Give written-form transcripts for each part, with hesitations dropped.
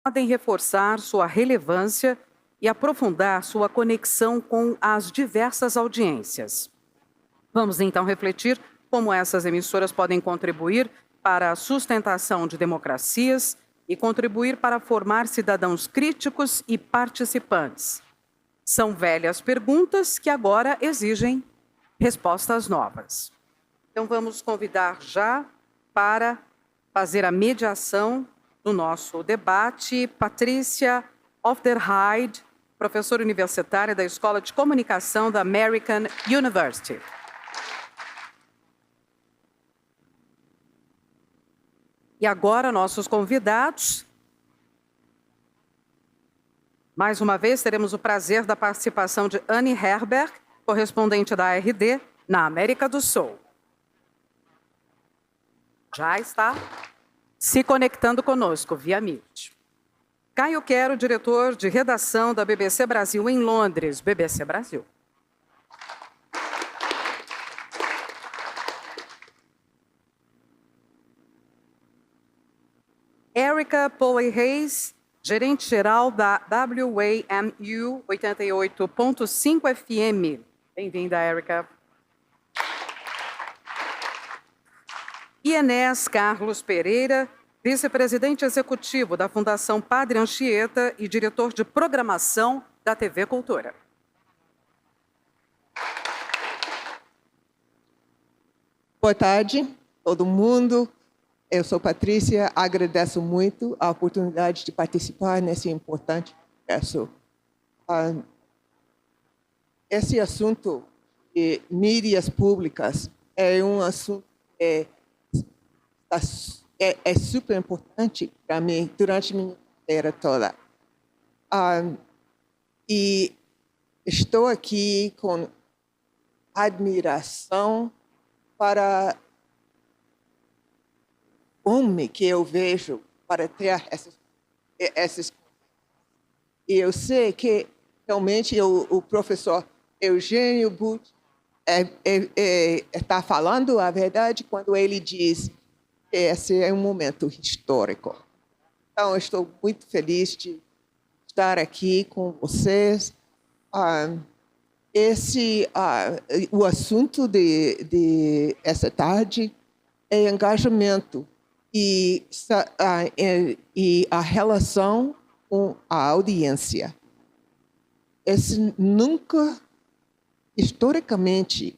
podem reforçar sua relevância e aprofundar sua conexão com as diversas audiências. Vamos então refletir como essas emissoras podem contribuir para a sustentação de democracias e contribuir para formar cidadãos críticos e participantes. São velhas perguntas que agora exigem respostas novas. Então vamos convidar já para fazer a mediação do nosso debate Patrícia Ofderheide, professora universitária da Escola de Comunicação da American University. E agora, nossos convidados. Mais uma vez, teremos o prazer da participação de Anne Herberg, correspondente da ARD, na América do Sul. Já está se conectando conosco via Meet. Caio Quero, diretor de redação da BBC Brasil em Londres, BBC Brasil. Erica Polley-Hayes, gerente-geral da WAMU 88.5 FM. Bem-vinda, Erica. E Enéas Carlos Pereira, vice-presidente executivo da Fundação Padre Anchieta e diretor de programação da TV Cultura. Boa tarde, todo mundo. Eu sou Patrícia, agradeço muito a oportunidade de participar nesse importante processo. Esse assunto de mídias públicas é um assunto que é super importante para mim durante minha carreira toda. E estou aqui com admiração para homem que eu vejo para ter essas. E eu sei que realmente o professor Eugênio Butt está falando a verdade quando ele diz que esse é um momento histórico. Então, eu estou muito feliz de estar aqui com vocês. O assunto de essa tarde é engajamento e a relação com a audiência. Historicamente,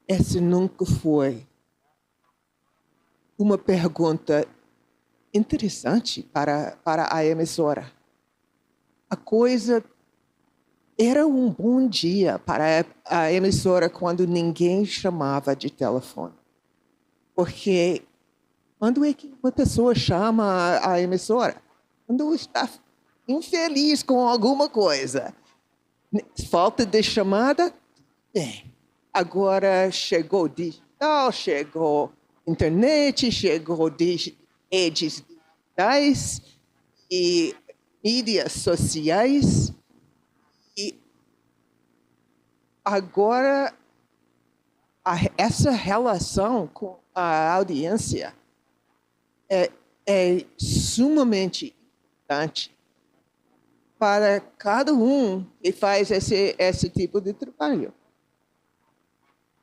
esse nunca foi uma pergunta interessante para a emissora. A coisa era um bom dia para a emissora quando ninguém chamava de telefone. Porque quando é que uma pessoa chama a emissora? Quando está infeliz com alguma coisa. Falta de chamada? Bem, agora chegou digital, chegou internet, chegou redes digitais e mídias sociais. E agora essa relação com a audiência é sumamente importante para cada um que faz esse tipo de trabalho.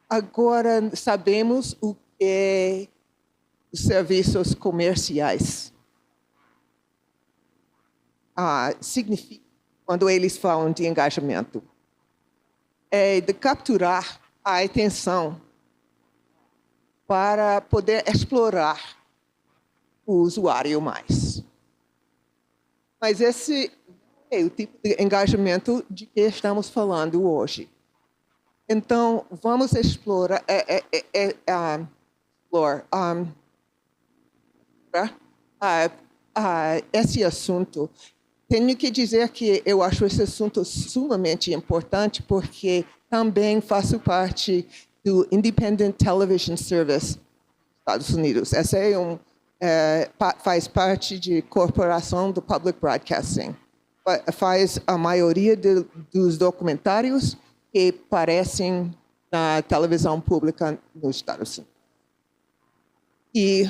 Agora sabemos o que é os serviços comerciais significa quando eles falam de engajamento. É de capturar a atenção para poder explorar o usuário mais. Mas esse é o tipo de engajamento de que estamos falando hoje. Então, vamos explorar esse assunto. Tenho que dizer que eu acho esse assunto sumamente importante porque também faço parte do Independent Television Service dos Estados Unidos. Essa faz parte de corporação do Public Broadcasting. Faz a maioria dos documentários que aparecem na televisão pública nos Estados Unidos. E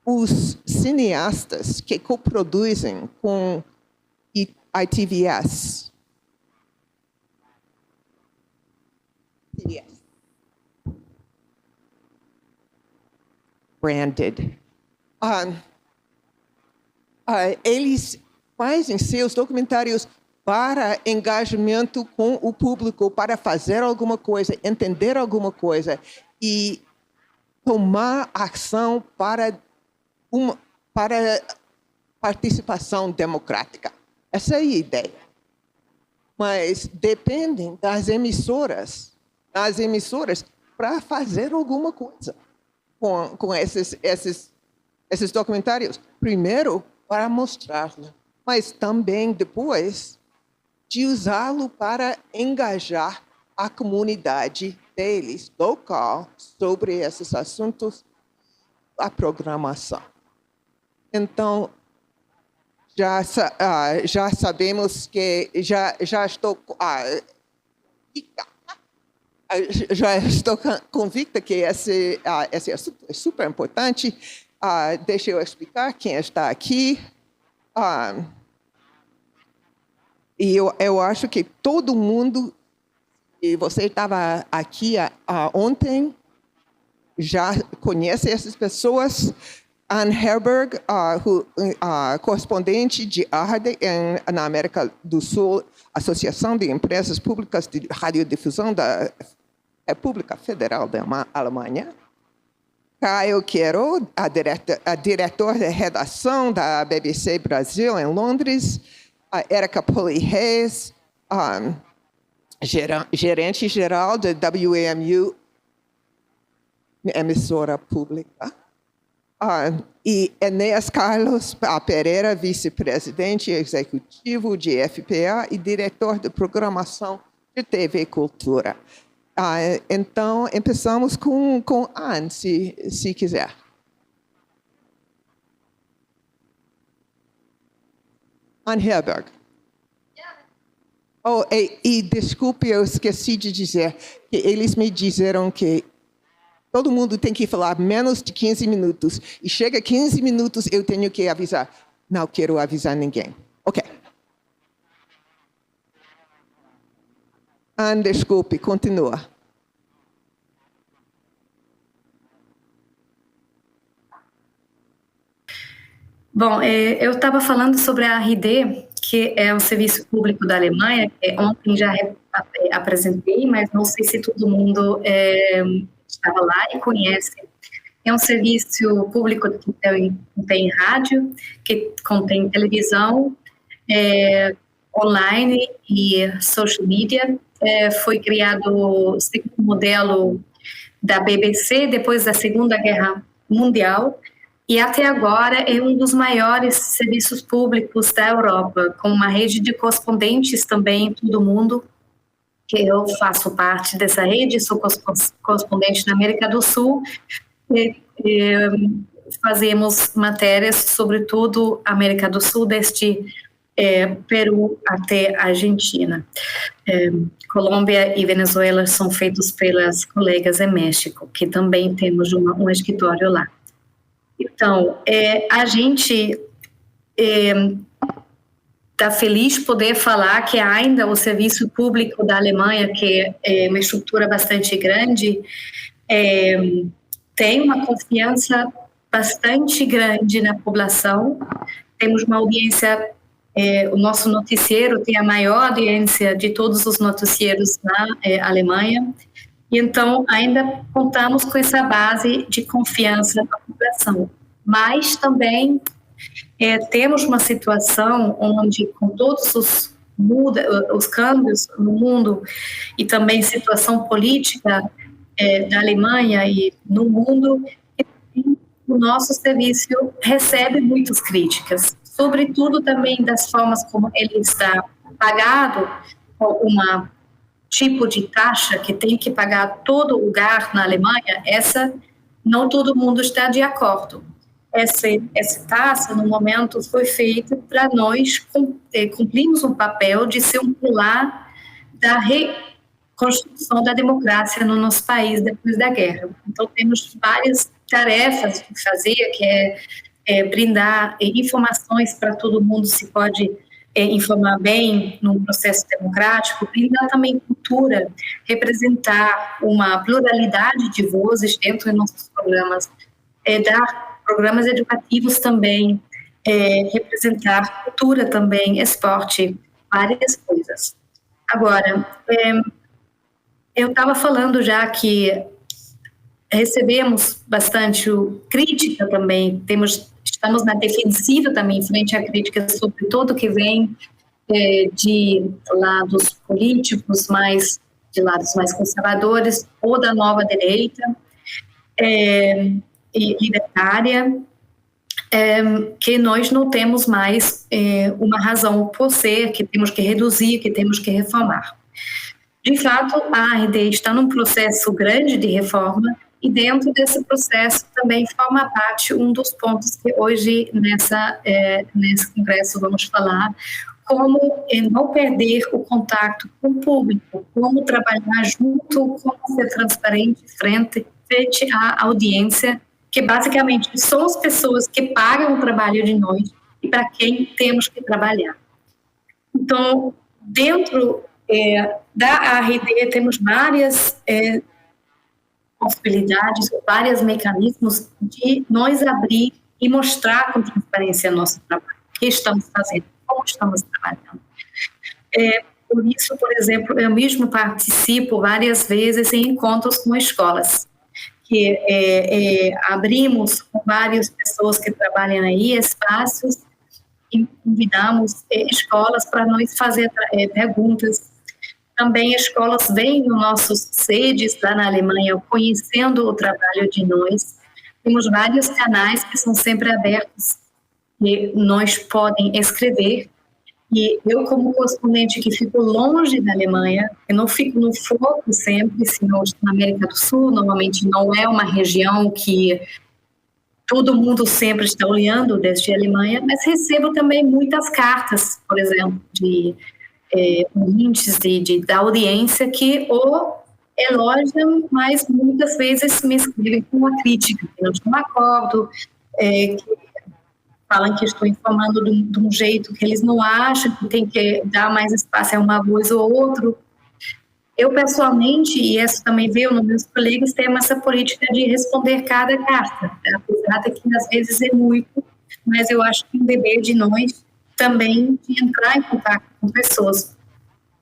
os cineastas que coproduzem com ITVS. Branded. Eles fazem seus documentários para engajamento com o público, para fazer alguma coisa, entender alguma coisa e tomar ação para participação democrática. Essa é a ideia. Mas dependem das emissoras para fazer alguma coisa com esses documentários. Primeiro, para mostrá-lo, mas também depois de usá-lo para engajar a comunidade deles, local, sobre esses assuntos, a programação. Então, já sabemos que já estou convicta que esse assunto é super importante. Deixa eu explicar quem está aqui. E eu acho que todo mundo, e você estava aqui ontem, já conhece essas pessoas. Anne Herberg, correspondente de ARD na América do Sul, Associação de Empresas Públicas de Radiodifusão da República Federal da Alemanha. Caio Quero, diretor de redação da BBC Brasil em Londres. Érica Poli-Reis, gerente-geral da WAMU, emissora pública. E Enéas Carlos Pereira, vice-presidente executivo de FPA e diretor de programação de TV Cultura. Então, começamos com Anne, se quiser. Anne Herberg. Oh, e desculpe, eu esqueci de dizer que eles me disseram que todo mundo tem que falar menos de 15 minutos. E chega 15 minutos, eu tenho que avisar. Não quero avisar ninguém. Ok. Anne, desculpe, continua. Bom, eu estava falando sobre a ARD, que é um serviço público da Alemanha, que ontem já apresentei, mas não sei se todo mundo estava lá e conhece. É um serviço público que tem rádio, que contém televisão, online e social media. Foi criado segundo o modelo da BBC depois da Segunda Guerra Mundial e até agora é um dos maiores serviços públicos da Europa, com uma rede de correspondentes também em todo o mundo. Que eu faço parte dessa rede, sou correspondente na América do Sul, fazemos matérias sobre tudo a América do Sul, desde Peru até a Argentina. Colômbia e Venezuela são feitos pelas colegas em México, que também temos um escritório lá. Então, a gente está feliz de poder falar que ainda o serviço público da Alemanha, que é uma estrutura bastante grande, tem uma confiança bastante grande na população. Temos uma audiência, o nosso noticiero tem a maior audiência de todos os noticieiros na Alemanha, e então ainda contamos com essa base de confiança da população. Mas também temos uma situação onde, com todos os câmbios no mundo e também situação política da Alemanha e no mundo, o nosso serviço recebe muitas críticas, sobretudo também das formas como ele está pagado, uma tipo de taxa que tem que pagar todo lugar na Alemanha, essa não todo mundo está de acordo. Essa taxa, no momento, foi feita para nós cumprirmos um papel de ser um pilar da construção da democracia no nosso país depois da guerra. Então, temos várias tarefas de fazer, que é brindar informações para todo mundo se pode informar bem num processo democrático, brindar também cultura, representar uma pluralidade de vozes dentro de nossos programas, dar programas educativos também, representar cultura também, esporte, várias coisas. Agora, eu estava falando já que recebemos bastante crítica também, estamos na defensiva também, frente à crítica sobre tudo que vem de lados políticos, de lados mais conservadores, ou da nova direita, e libertária, que nós não temos mais uma razão por ser, que temos que reduzir, que temos que reformar. De fato, a ARD está num processo grande de reforma, e dentro desse processo também forma parte um dos pontos que hoje nesse congresso vamos falar, como não perder o contato com o público, como trabalhar junto, como ser transparente frente à audiência, que basicamente são as pessoas que pagam o trabalho de nós e para quem temos que trabalhar. Então, dentro da ARD temos várias possibilidades, vários mecanismos de nós abrir e mostrar com transparência nosso trabalho, o que estamos fazendo, como estamos trabalhando. Por isso, por exemplo, eu mesmo participo várias vezes em encontros com escolas, que abrimos com várias pessoas que trabalham aí, espaços, e convidamos escolas para nós fazer perguntas. Também escolas vêm nos nossos sedes lá na Alemanha, conhecendo o trabalho de nós. Temos vários canais que são sempre abertos, que nós podem escrever. E eu, como correspondente que fico longe da Alemanha, eu não fico no foco sempre, senão na América do Sul, normalmente não é uma região que todo mundo sempre está olhando desde a Alemanha, mas recebo também muitas cartas, por exemplo, de ouvintes da audiência que elogiam, mas muitas vezes me escrevem com uma crítica, que não estão de acordo, que falam que estou informando de um jeito que eles não acham, que tem que dar mais espaço a uma voz ou outro. Eu, pessoalmente, e isso também veio nos meus colegas, tenho essa política de responder cada carta, apesar de que às vezes é muito, mas eu acho que é um dever de nós também de entrar em contato com pessoas.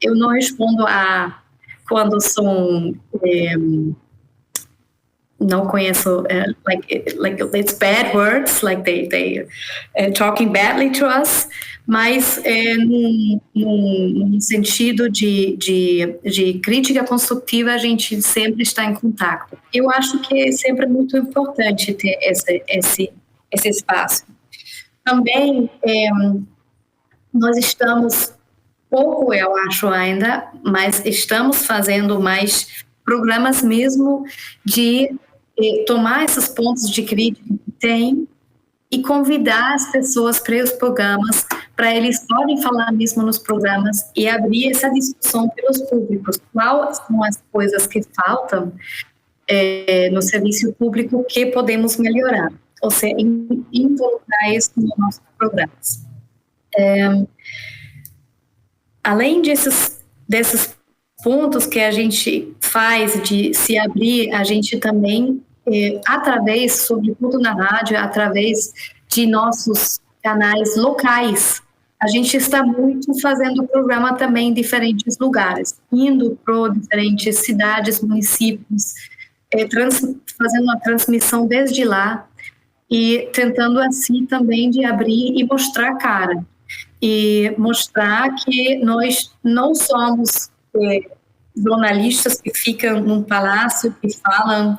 Eu não respondo quando são não conheço like it's bad words, like they talking badly to us, mas num sentido de crítica construtiva a gente sempre está em contato. Eu acho que é sempre muito importante ter esse espaço. Também nós estamos, pouco eu acho ainda, mas estamos fazendo mais programas mesmo de tomar esses pontos de crítica que tem e convidar as pessoas para os programas, para eles podem falar mesmo nos programas e abrir essa discussão pelos públicos. Quais são as coisas que faltam no serviço público que podemos melhorar? Ou seja, involucrar isso nos nossos programas. Além desses pontos que a gente faz de se abrir, a gente também, através, sobretudo na rádio, através de nossos canais locais, a gente está muito fazendo programa também em diferentes lugares, indo para diferentes cidades, municípios, fazendo uma transmissão desde lá e tentando assim também de abrir e mostrar a cara. E mostrar que nós não somos jornalistas que ficam num palácio, que falam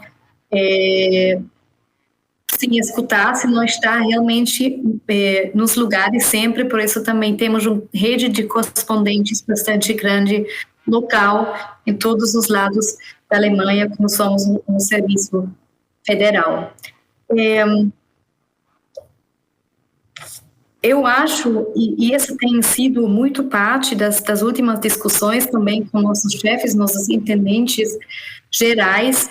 sem escutar, se não está realmente nos lugares sempre, por isso também temos uma rede de correspondentes bastante grande, local, em todos os lados da Alemanha, como somos um serviço federal. Eu acho, e essa tem sido muito parte das últimas discussões também com nossos chefes, nossos intendentes gerais,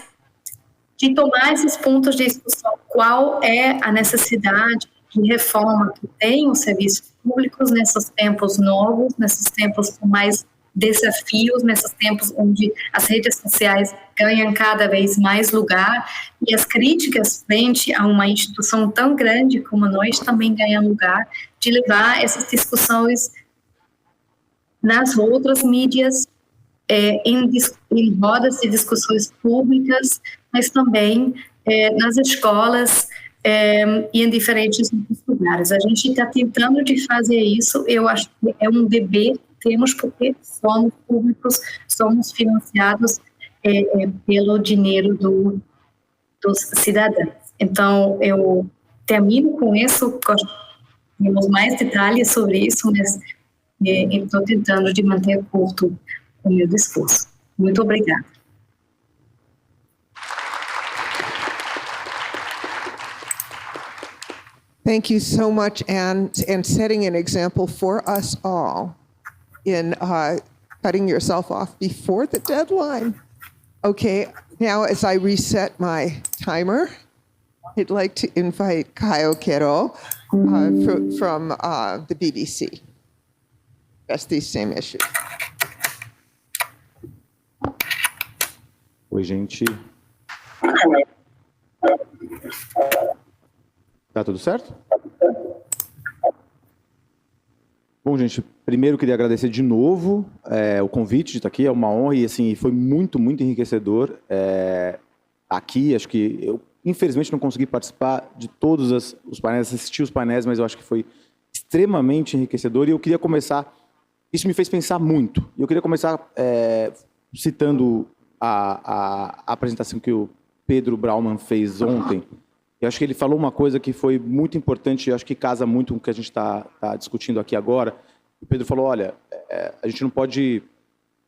de tomar esses pontos de discussão. Qual é a necessidade de reforma que tem os serviços públicos nesses tempos novos, nesses tempos com mais desafios, nesses tempos onde as redes sociais ganham cada vez mais lugar e as críticas frente a uma instituição tão grande como nós também ganham lugar, de levar essas discussões nas outras mídias, em rodas de discussões públicas, mas também nas escolas e em diferentes lugares. A gente está tentando de fazer isso, eu acho que é um dever que temos, porque somos públicos, somos financiados pelo dinheiro dos cidadãos. Então, eu termino com isso, temos mais detalhes sobre isso, mas estou tentando de manter curto o meu discurso. Muito obrigada. Thank you so much, Anne, and setting an example for us all in cutting yourself off before the deadline. Okay, now as I reset my timer, I'd like to invite Caio Quero from the BBC. That's the same issue. Oi, gente. Tá tudo certo? Bom, gente, primeiro queria agradecer de novo o convite de estar aqui, é uma honra e assim, foi muito, muito enriquecedor aqui. Acho que eu, infelizmente, não consegui participar de todos os painéis, assistir os painéis, mas eu acho que foi extremamente enriquecedor e eu queria começar, isso me fez pensar muito, eu queria começar citando a apresentação que o Pedro Brauman fez ontem. Eu acho que ele falou uma coisa que foi muito importante, eu acho que casa muito com o que a gente está discutindo aqui agora. O Pedro falou, olha, a gente não pode,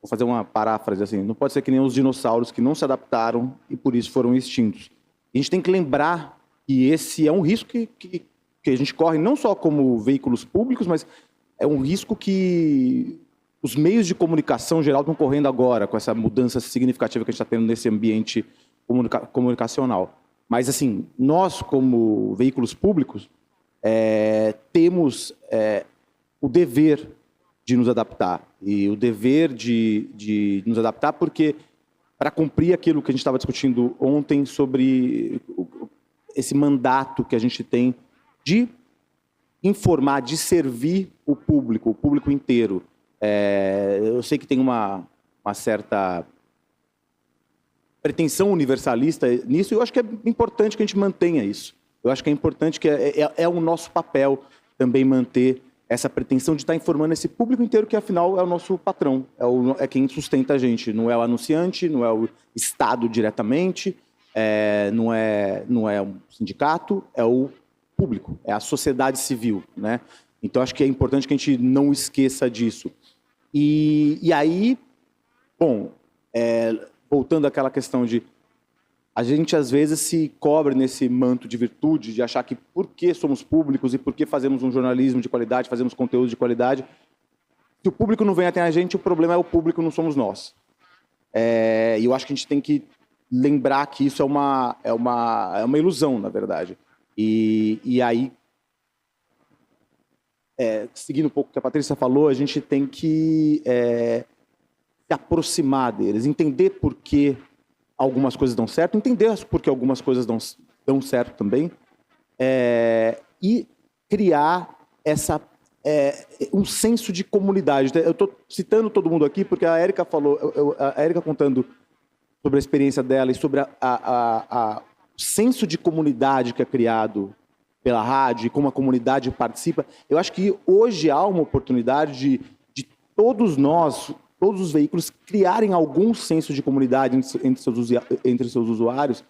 vou fazer uma paráfrase assim, não pode ser que nem os dinossauros que não se adaptaram e por isso foram extintos. A gente tem que lembrar que esse é um risco que a gente corre não só como veículos públicos, mas é um risco que os meios de comunicação geral estão correndo agora, com essa mudança significativa que a gente está tendo nesse ambiente comunicacional. Mas, assim, nós, como veículos públicos, temos o dever de nos adaptar. E o dever de nos adaptar porque, para cumprir aquilo que a gente estava discutindo ontem sobre esse mandato que a gente tem de informar, de servir o público inteiro. Eu sei que tem uma certa pretensão universalista nisso, e eu acho que é importante que a gente mantenha isso. Eu acho que é importante que é o nosso papel também manter essa pretensão de estar informando esse público inteiro, que afinal é o nosso patrão, é quem sustenta a gente, não é o anunciante, não é o Estado diretamente, não é um sindicato, é o público, é a sociedade civil, né? Então acho que é importante que a gente não esqueça disso. E aí, bom, voltando àquela questão de a gente às vezes se cobre nesse manto de virtude, de achar que porque somos públicos e porque fazemos um jornalismo de qualidade, fazemos conteúdo de qualidade, se o público não vem até a gente, o problema é o público, não somos nós. E eu acho que a gente tem que lembrar que isso é uma ilusão, na verdade. E aí, seguindo um pouco o que a Patrícia falou, a gente tem que se aproximar deles, entender por que algumas coisas dão certo, entender por que algumas coisas dão certo também, e criar um senso de comunidade. Eu estou citando todo mundo aqui porque a Érica falou, a Érica contando sobre a experiência dela e sobre o senso de comunidade que é criado pela rádio e como a comunidade participa. Eu acho que hoje há uma oportunidade de todos nós, todos os veículos, criarem algum senso de comunidade entre seus usuários,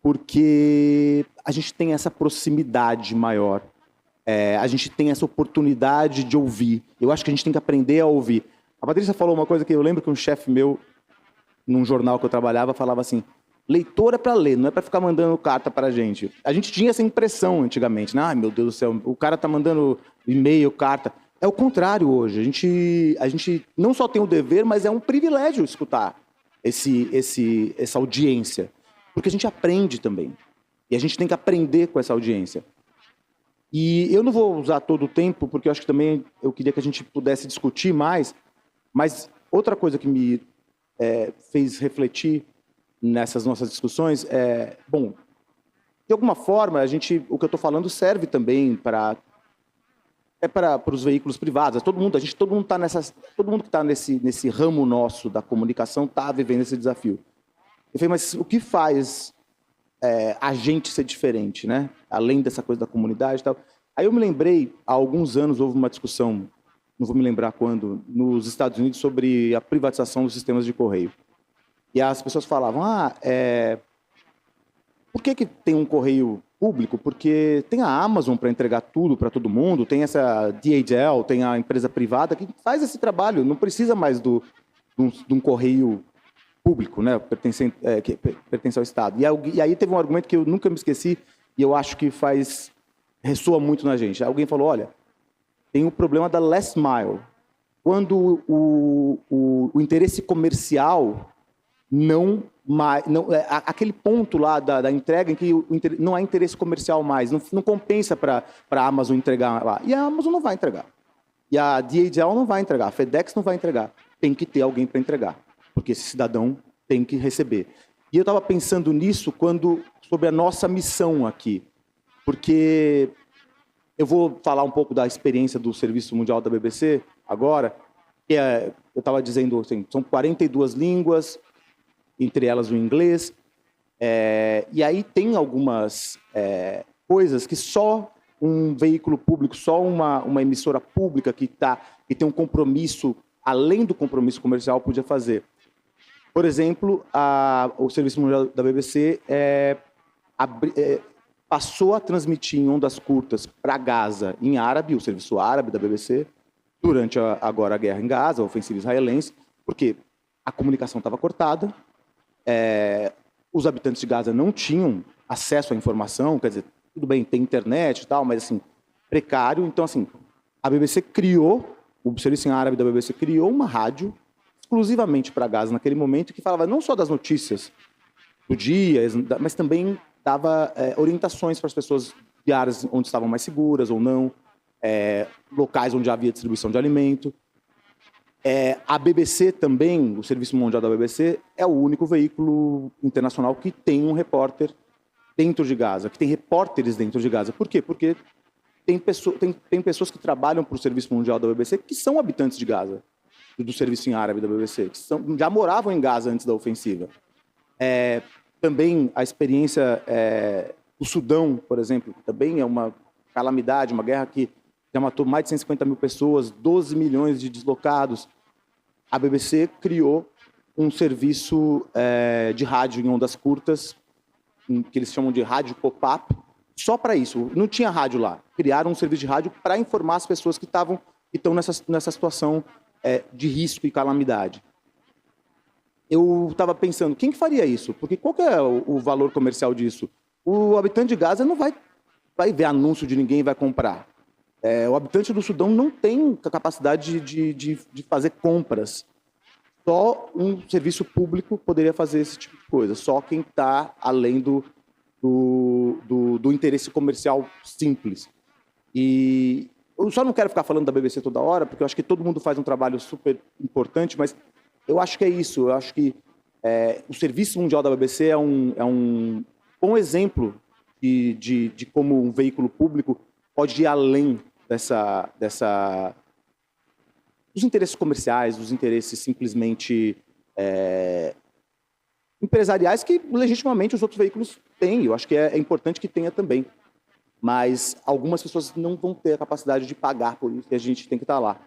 porque a gente tem essa proximidade maior, a gente tem essa oportunidade de ouvir. Eu acho que a gente tem que aprender a ouvir. A Patrícia falou uma coisa que eu lembro que um chefe meu, num jornal que eu trabalhava, falava assim, Leitor é para ler, não é para ficar mandando carta para a gente. A gente tinha essa impressão antigamente, né? Ai, meu Deus do céu, o cara tá mandando e-mail, carta. É o contrário hoje. A gente não só tem o dever, mas é um privilégio escutar essa audiência. Porque a gente aprende também. E a gente tem que aprender com essa audiência. E eu não vou usar todo o tempo, porque eu acho que também eu queria que a gente pudesse discutir mais, mas outra coisa que me fez refletir nessas nossas discussões bom, de alguma forma, o que eu estou falando serve também para os veículos privados. Todo mundo que está nesse ramo nosso da comunicação está vivendo esse desafio. Eu falei, mas o que faz a gente ser diferente, né? Além dessa coisa da comunidade e tal. Aí eu me lembrei, há alguns anos houve uma discussão, não vou me lembrar quando, nos Estados Unidos sobre a privatização dos sistemas de correio. E as pessoas falavam, por que tem um correio público? Porque tem a Amazon para entregar tudo para todo mundo, tem essa DHL, tem a empresa privada que faz esse trabalho, não precisa mais de um correio público, né, que pertence ao Estado. E aí teve um argumento que eu nunca me esqueci e eu acho que ressoa muito na gente. Alguém falou, olha, tem o problema da last mile. Quando o interesse comercial aquele ponto lá da entrega em que não há interesse comercial mais, não compensa para a Amazon entregar lá. E a Amazon não vai entregar. E a DHL não vai entregar, a FedEx não vai entregar. Tem que ter alguém para entregar, porque esse cidadão tem que receber. E eu estava pensando nisso sobre a nossa missão aqui, porque eu vou falar um pouco da experiência do Serviço Mundial da BBC agora, que eu estava dizendo, assim, são 42 línguas, entre elas o inglês, e aí tem algumas coisas que só um veículo público, só uma emissora pública que tem um compromisso, além do compromisso comercial, podia fazer. Por exemplo, o Serviço Mundial da BBC passou a transmitir em ondas curtas para Gaza, em árabe, o serviço árabe da BBC, durante agora a guerra em Gaza, a ofensiva israelense, porque a comunicação estava cortada, os habitantes de Gaza não tinham acesso à informação, quer dizer, tudo bem, tem internet e tal, mas assim, precário. Então, assim, a BBC o serviço em árabe da BBC criou uma rádio exclusivamente para Gaza naquele momento, que falava não só das notícias do dia, mas também dava orientações para as pessoas de áreas onde estavam mais seguras ou não, locais onde havia distribuição de alimento. A BBC também, o Serviço Mundial da BBC, é o único veículo internacional que tem um repórter dentro de Gaza, que tem repórteres dentro de Gaza. Por quê? Porque tem pessoas que trabalham para o Serviço Mundial da BBC que são habitantes de Gaza, do serviço em árabe da BBC, que já moravam em Gaza antes da ofensiva. Também a experiência do Sudão, por exemplo, também é uma calamidade, uma guerra que já matou mais de 150 mil pessoas, 12 milhões de deslocados. A BBC criou um serviço de rádio em ondas curtas, que eles chamam de rádio pop-up, só para isso. Não tinha rádio lá. Criaram um serviço de rádio para informar as pessoas que estão nessa situação de risco e calamidade. Eu estava pensando, quem que faria isso? Porque qual que é o valor comercial disso? O habitante de Gaza não vai ver anúncio de ninguém e vai comprar. O habitante do Sudão não tem capacidade de fazer compras. Só um serviço público poderia fazer esse tipo de coisa. Só quem está além do interesse comercial simples. E eu só não quero ficar falando da BBC toda hora, porque eu acho que todo mundo faz um trabalho super importante, mas eu acho que é isso. Eu acho que o Serviço Mundial da BBC é um bom exemplo de como um veículo público pode ir além dos interesses comerciais, dos interesses simplesmente empresariais que legitimamente os outros veículos têm. Eu acho que é importante que tenha também. Mas algumas pessoas não vão ter a capacidade de pagar por isso e a gente tem que estar lá.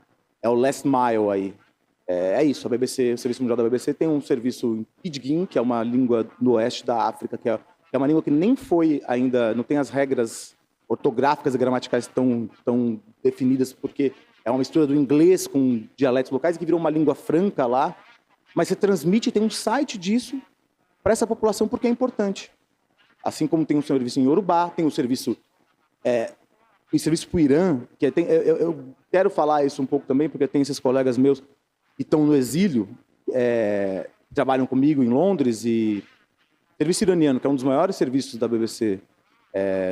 É o last mile aí. É isso, a BBC, o Serviço Mundial da BBC tem um serviço em Pidgin, que é uma língua no oeste da África, que é uma língua que nem foi ainda, não tem as regras ortográficas e gramaticais tão definidas, porque é uma mistura do inglês com dialetos locais, que virou uma língua franca lá, mas você transmite, tem um site disso, para essa população, porque é importante. Assim como tem um serviço em Yorubá, tem um serviço para o Irã, que eu quero falar isso um pouco também, porque tem esses colegas meus que estão no exílio, trabalham comigo em Londres, e o serviço iraniano, que é um dos maiores serviços da BBC,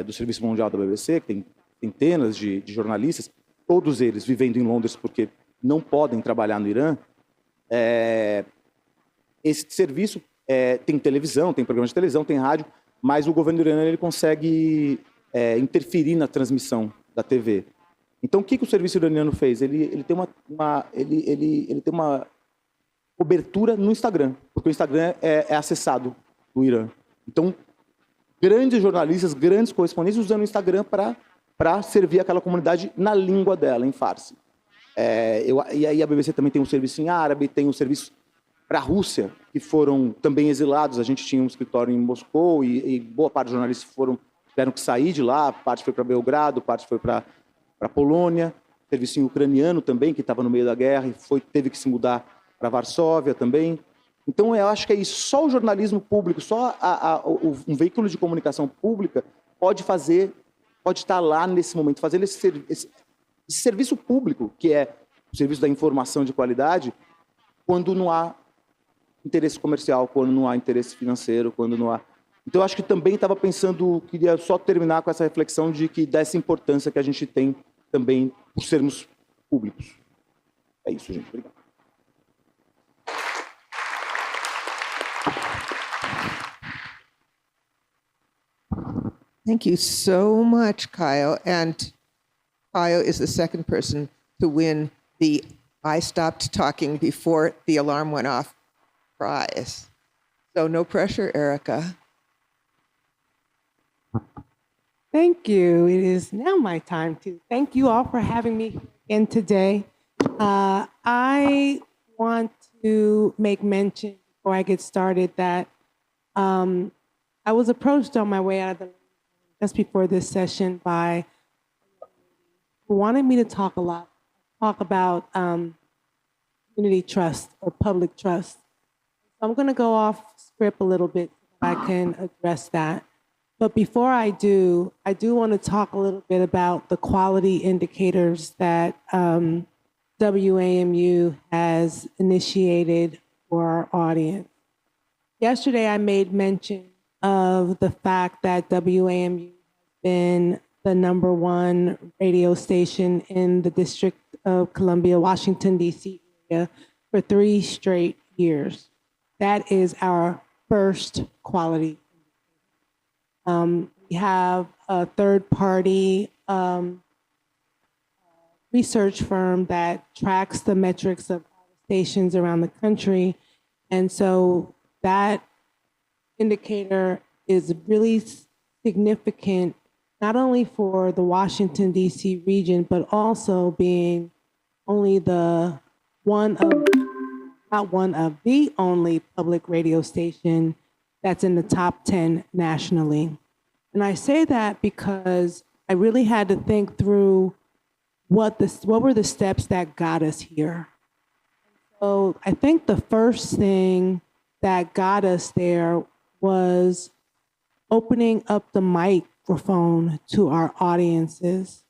do Serviço Mundial da BBC, que tem centenas de jornalistas, todos eles vivendo em Londres porque não podem trabalhar no Irã. Esse serviço tem televisão, tem programa de televisão, tem rádio, mas o governo iraniano ele consegue interferir na transmissão da TV. Então, o que o serviço iraniano fez? Ele tem uma cobertura no Instagram, porque o Instagram é acessado no Irã. Então, grandes jornalistas, grandes correspondentes usando o Instagram para servir aquela comunidade na língua dela, em Farsi. E aí a BBC também tem um serviço em árabe, tem um serviço para a Rússia, que foram também exilados. A gente tinha um escritório em Moscou e boa parte dos jornalistas tiveram que sair de lá, parte foi para Belgrado, parte foi para a Polônia, serviço em ucraniano também, que estava no meio da guerra e teve que se mudar para Varsóvia também. Então, eu acho que é isso. Só o jornalismo público, só um veículo de comunicação pública pode estar lá nesse momento, fazendo esse serviço público, que é o serviço da informação de qualidade, quando não há interesse comercial, quando não há interesse financeiro, quando não há... Então, eu acho que também estava pensando, queria só terminar com essa reflexão dessa importância que a gente tem também por sermos públicos. É isso, gente. Obrigado. Thank you so much, Kyle. And Kyle is the second person to win the I stopped talking before the alarm went off prize. So no pressure, Erica. Thank you. It is now my time to thank you all for having me in today. I want to make mention before I get started that I was approached on my way out of the just before this session by who wanted me to talk about community trust or public trust. So I'm going to go off script a little bit so that I can address that. But before I do want to talk a little bit about the quality indicators that WAMU has initiated for our audience. Yesterday, I made mention of the fact that WAMU has been the #1 radio station in the District of Columbia, Washington, D.C. area for 3 straight years. That is our first quality. We have a third-party research firm that tracks the metrics of stations around the country. And so that indicator is really significant, not only for the Washington, D.C. region, but also being only the only public radio station that's in the top 10 nationally. And I say that because I really had to think through what were the steps that got us here. So I think the first thing that got us there was opening up the microphone to our audiences.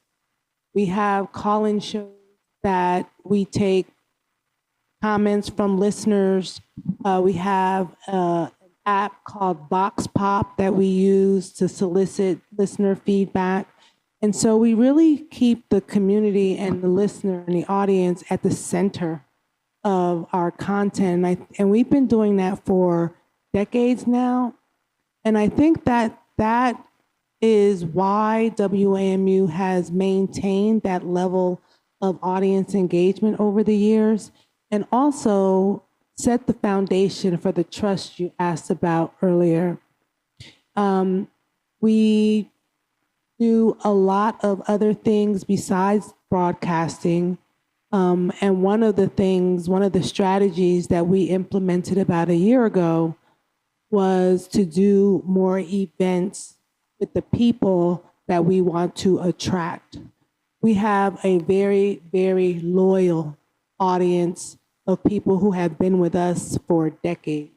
We have call-in shows that we take comments from listeners. We have an app called Vox Pop that we use to solicit listener feedback. And so we really keep the community and the listener and the audience at the center of our content. And we've been doing that for decades now. And I think that is why WAMU has maintained that level of audience engagement over the years, and also set the foundation for the trust you asked about earlier. We do a lot of other things besides broadcasting. And one of the strategies that we implemented about a year ago was to do more events with the people that we want to attract. We have a very, very loyal audience of people who have been with us for decades.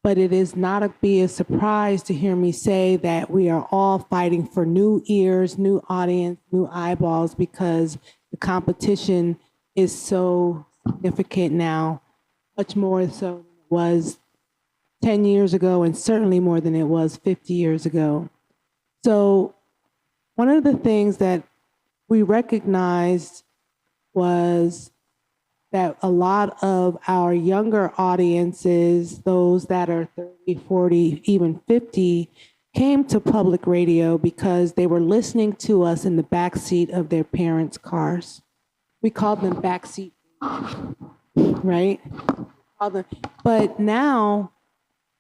but it is not be a surprise to hear me say that we are all fighting for new ears, new audience, new eyeballs, because the competition is so significant now, much more so than it was 10 years ago, and certainly more than it was 50 years ago. So one of the things that we recognized was that a lot of our younger audiences, those that are 30, 40, even 50, came to public radio because they were listening to us in the backseat of their parents' cars. We called them backseat, right? But now,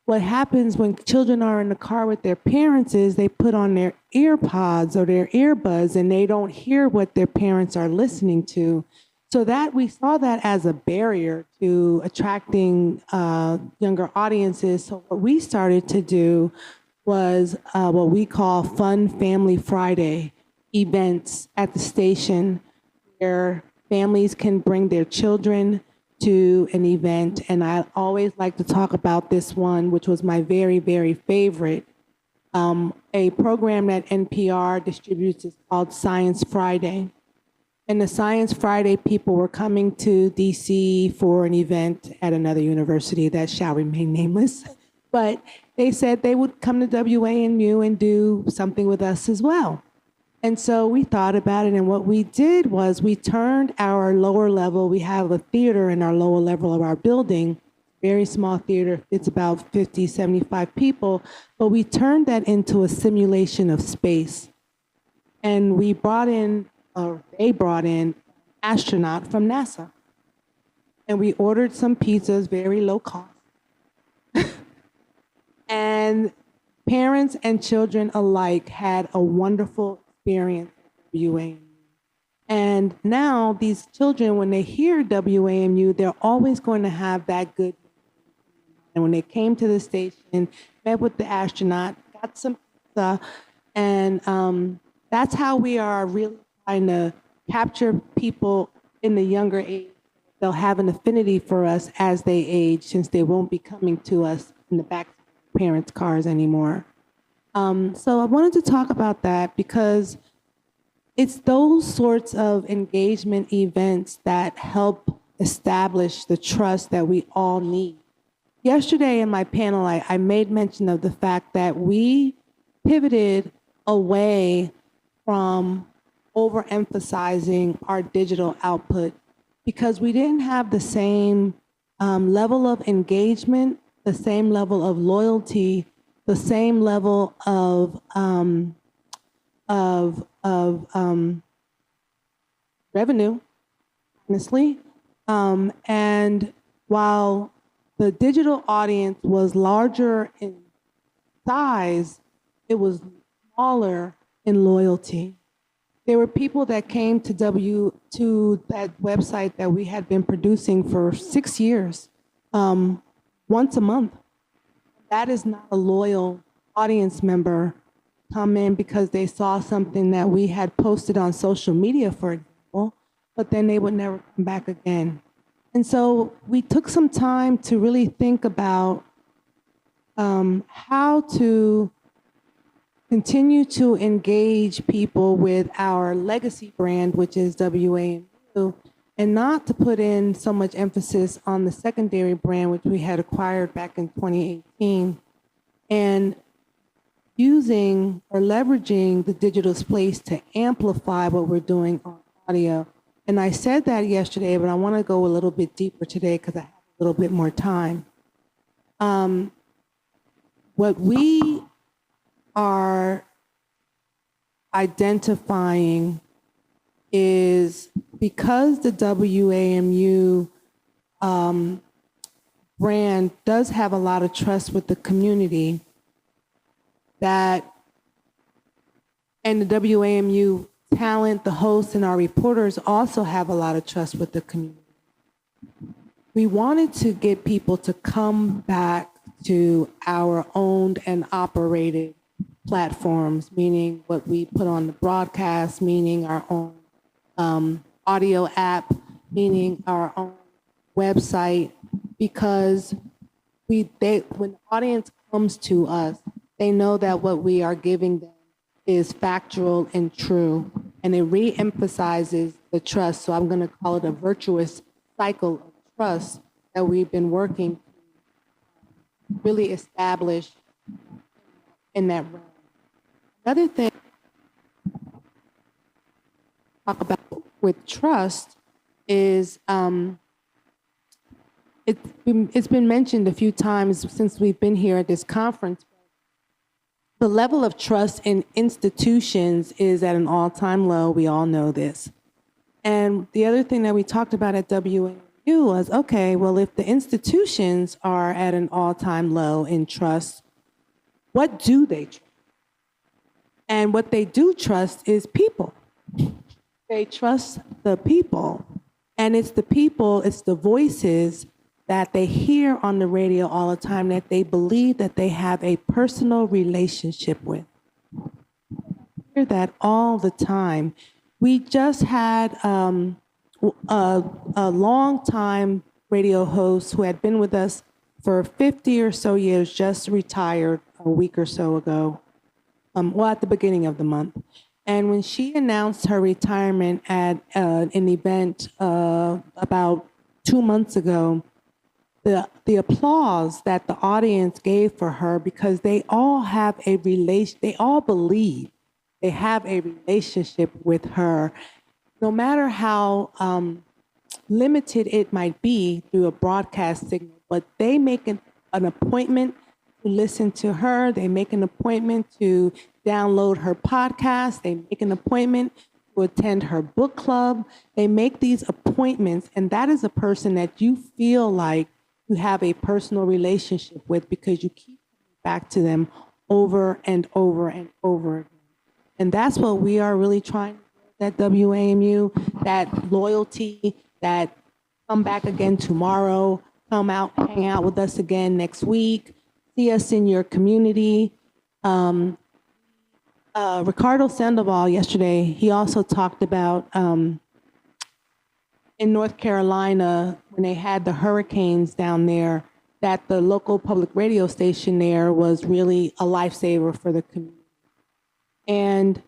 what happens when children are in the car with their parents is they put on their ear pods or their earbuds and they don't hear what their parents are listening to. So that we saw that as a barrier to attracting younger audiences. So what we started to do was what we call Fun Family Friday events at the station, where families can bring their children to an event. And I always like to talk about this one, which was my very, very favorite. A program that NPR distributes is called Science Friday. And the Science Friday people were coming to DC for an event at another university that shall remain nameless. But they said they would come to WAMU and do something with us as well. And so we thought about it, and what we did was we turned our lower level, we have a theater in our lower level of our building, very small theater, it's about 50, 75 people, but we turned that into a simulation of space. And we brought in, or they brought in, an astronaut from NASA. And we ordered some pizzas, very low cost. And parents and children alike had a wonderful experience at WAMU. And now these children, when they hear WAMU, they're always going to have that good. And when they came to the station, met with the astronaut, got some pizza, and that's how we are really trying to capture people in the younger age. They'll have an affinity for us as they age, since they won't be coming to us in the back of parents' cars anymore. So I wanted to talk about that because it's those sorts of engagement events that help establish the trust that we all need. Yesterday in my panel, I made mention of the fact that we pivoted away from overemphasizing our digital output because we didn't have the same level of engagement, the same level of loyalty, the same level of revenue, honestly. And while the digital audience was larger in size, it was smaller in loyalty. There were people that came to that website that we had been producing for 6 years, once a month. That is not a loyal audience member come in because they saw something that we had posted on social media, for example, but then they would never come back again. And so we took some time to really think about how to continue to engage people with our legacy brand, which is WAMU, and not to put in so much emphasis on the secondary brand, which we had acquired back in 2018, and using or leveraging the digital space to amplify what we're doing on audio. And I said that yesterday, but I want to go a little bit deeper today because I have a little bit more time. What we are identifying is because the WAMU brand does have a lot of trust with the community, and the WAMU talent, the hosts, and our reporters also have a lot of trust with the community. We wanted to get people to come back to our owned and operated platforms, meaning what we put on the broadcast, meaning our own audio app, meaning our own website, because when the audience comes to us, they know that what we are giving them is factual and true, and it re-emphasizes the trust. So I'm going to call it a virtuous cycle of trust that we've been working to really establish in that realm. Another thing talk about with trust is it's been mentioned a few times since we've been here at this conference. The level of trust in institutions is at an all-time low. We all know this. And the other thing that we talked about at WAMU was, okay, well, if the institutions are at an all-time low in trust, what do they trust? And what they do trust is people. They trust the people. And it's the people, it's the voices that they hear on the radio all the time that they believe that they have a personal relationship with. I hear that all the time. We just had a long-time radio host who had been with us for 50 or so years, just retired a week or so ago, at the beginning of the month. And when she announced her retirement at an event about 2 months ago, the applause that the audience gave for her, because they all have they all believe they have a relationship with her, no matter how limited it might be through a broadcast signal. But they make an appointment to listen to her. They make an appointment to download her podcast. They make an appointment to attend her book club. They make these appointments, and that is a person that you feel like you have a personal relationship with because you keep coming back to them over and over and over again. And that's what we are really trying to do at WAMU, that loyalty, that come back again tomorrow, come out, hang out with us again next week, see us in your community. Ricardo Sandoval yesterday, he also talked about in North Carolina, when they had the hurricanes down there, that the local public radio station there was really a lifesaver for the community. And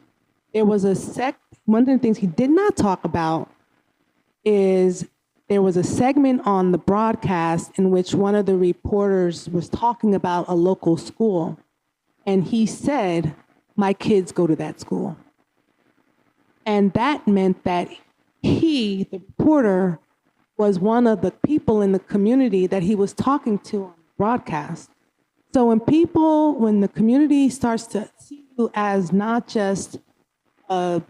there was one of the things he did not talk about is there was a segment on the broadcast in which one of the reporters was talking about a local school. And he said, my kids go to that school. And that meant that he, the reporter, was one of the people in the community that he was talking to on the broadcast. So when the community starts to see you as not just the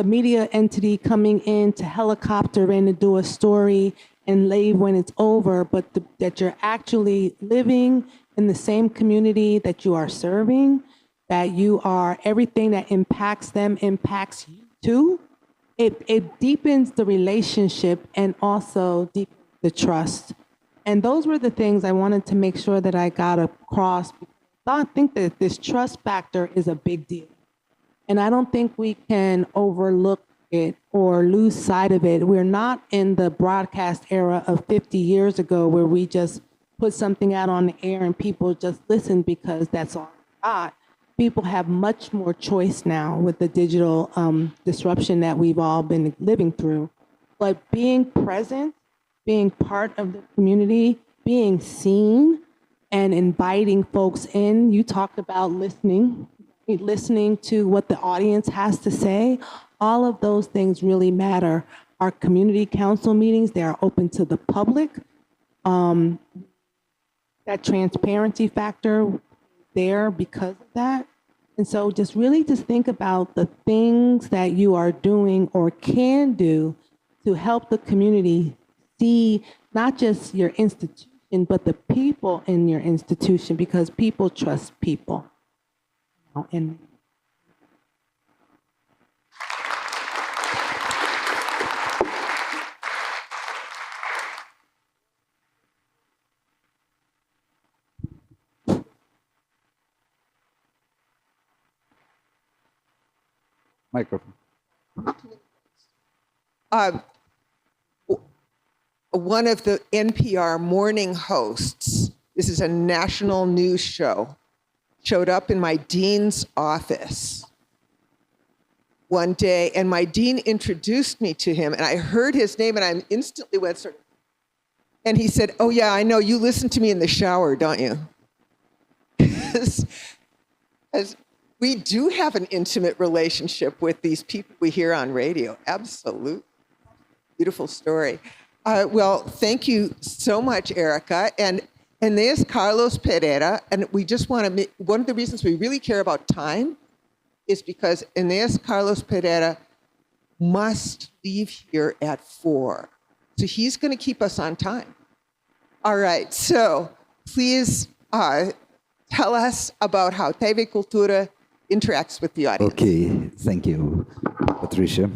media entity coming in to helicopter in to do a story and leave when it's over, but that you're actually living in the same community that you are serving, that you are, everything that impacts them impacts you too, it deepens the relationship and also deepens the trust. And those were the things I wanted to make sure that I got across. I think that this trust factor is a big deal. And I don't think we can overlook it or lose sight of it. We're not in the broadcast era of 50 years ago where we just put something out on the air and people just listen because that's all we got. People have much more choice now with the digital disruption that we've all been living through. But being present, being part of the community, being seen, and inviting folks in. You talked about listening to what the audience has to say. All of those things really matter. Our community council meetings, they are open to the public. That transparency factor there because of that. And so just think about the things that you are doing or can do to help the community see not just your institution, but the people in your institution, because people trust people. And Microphone. One of the NPR morning hosts This is a national news show. Showed up in my dean's office one day, and my dean introduced me to him, and I heard his name, and I instantly went, and he said, "Oh yeah, I know, you listen to me in the shower, don't you?" As we do have an intimate relationship with these people we hear on radio. Absolutely. Beautiful story. Well, thank you so much, Erica. And there's Carlos Pereira. And we just want to make, one of the reasons we really care about time is because Enéas Carlos Pereira must leave here at 4. So he's going to keep us on time. All right. So please tell us about how TV Cultura interacts with the audience. Ok, thank you, Patricia.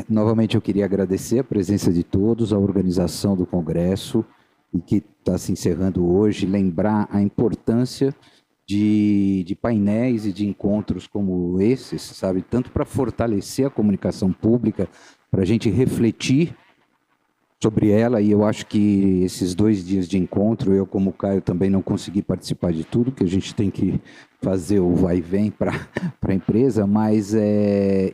Novamente eu queria agradecer a presença de todos, a organização do Congresso, e que está se encerrando hoje, lembrar a importância de painéis e de encontros como esses, sabe? Tanto para fortalecer a comunicação pública, para a gente refletir sobre ela, e eu acho que esses 2 dias de encontro, eu como Caio também não consegui participar de tudo, que a gente tem que fazer o vai e vem para a empresa, mas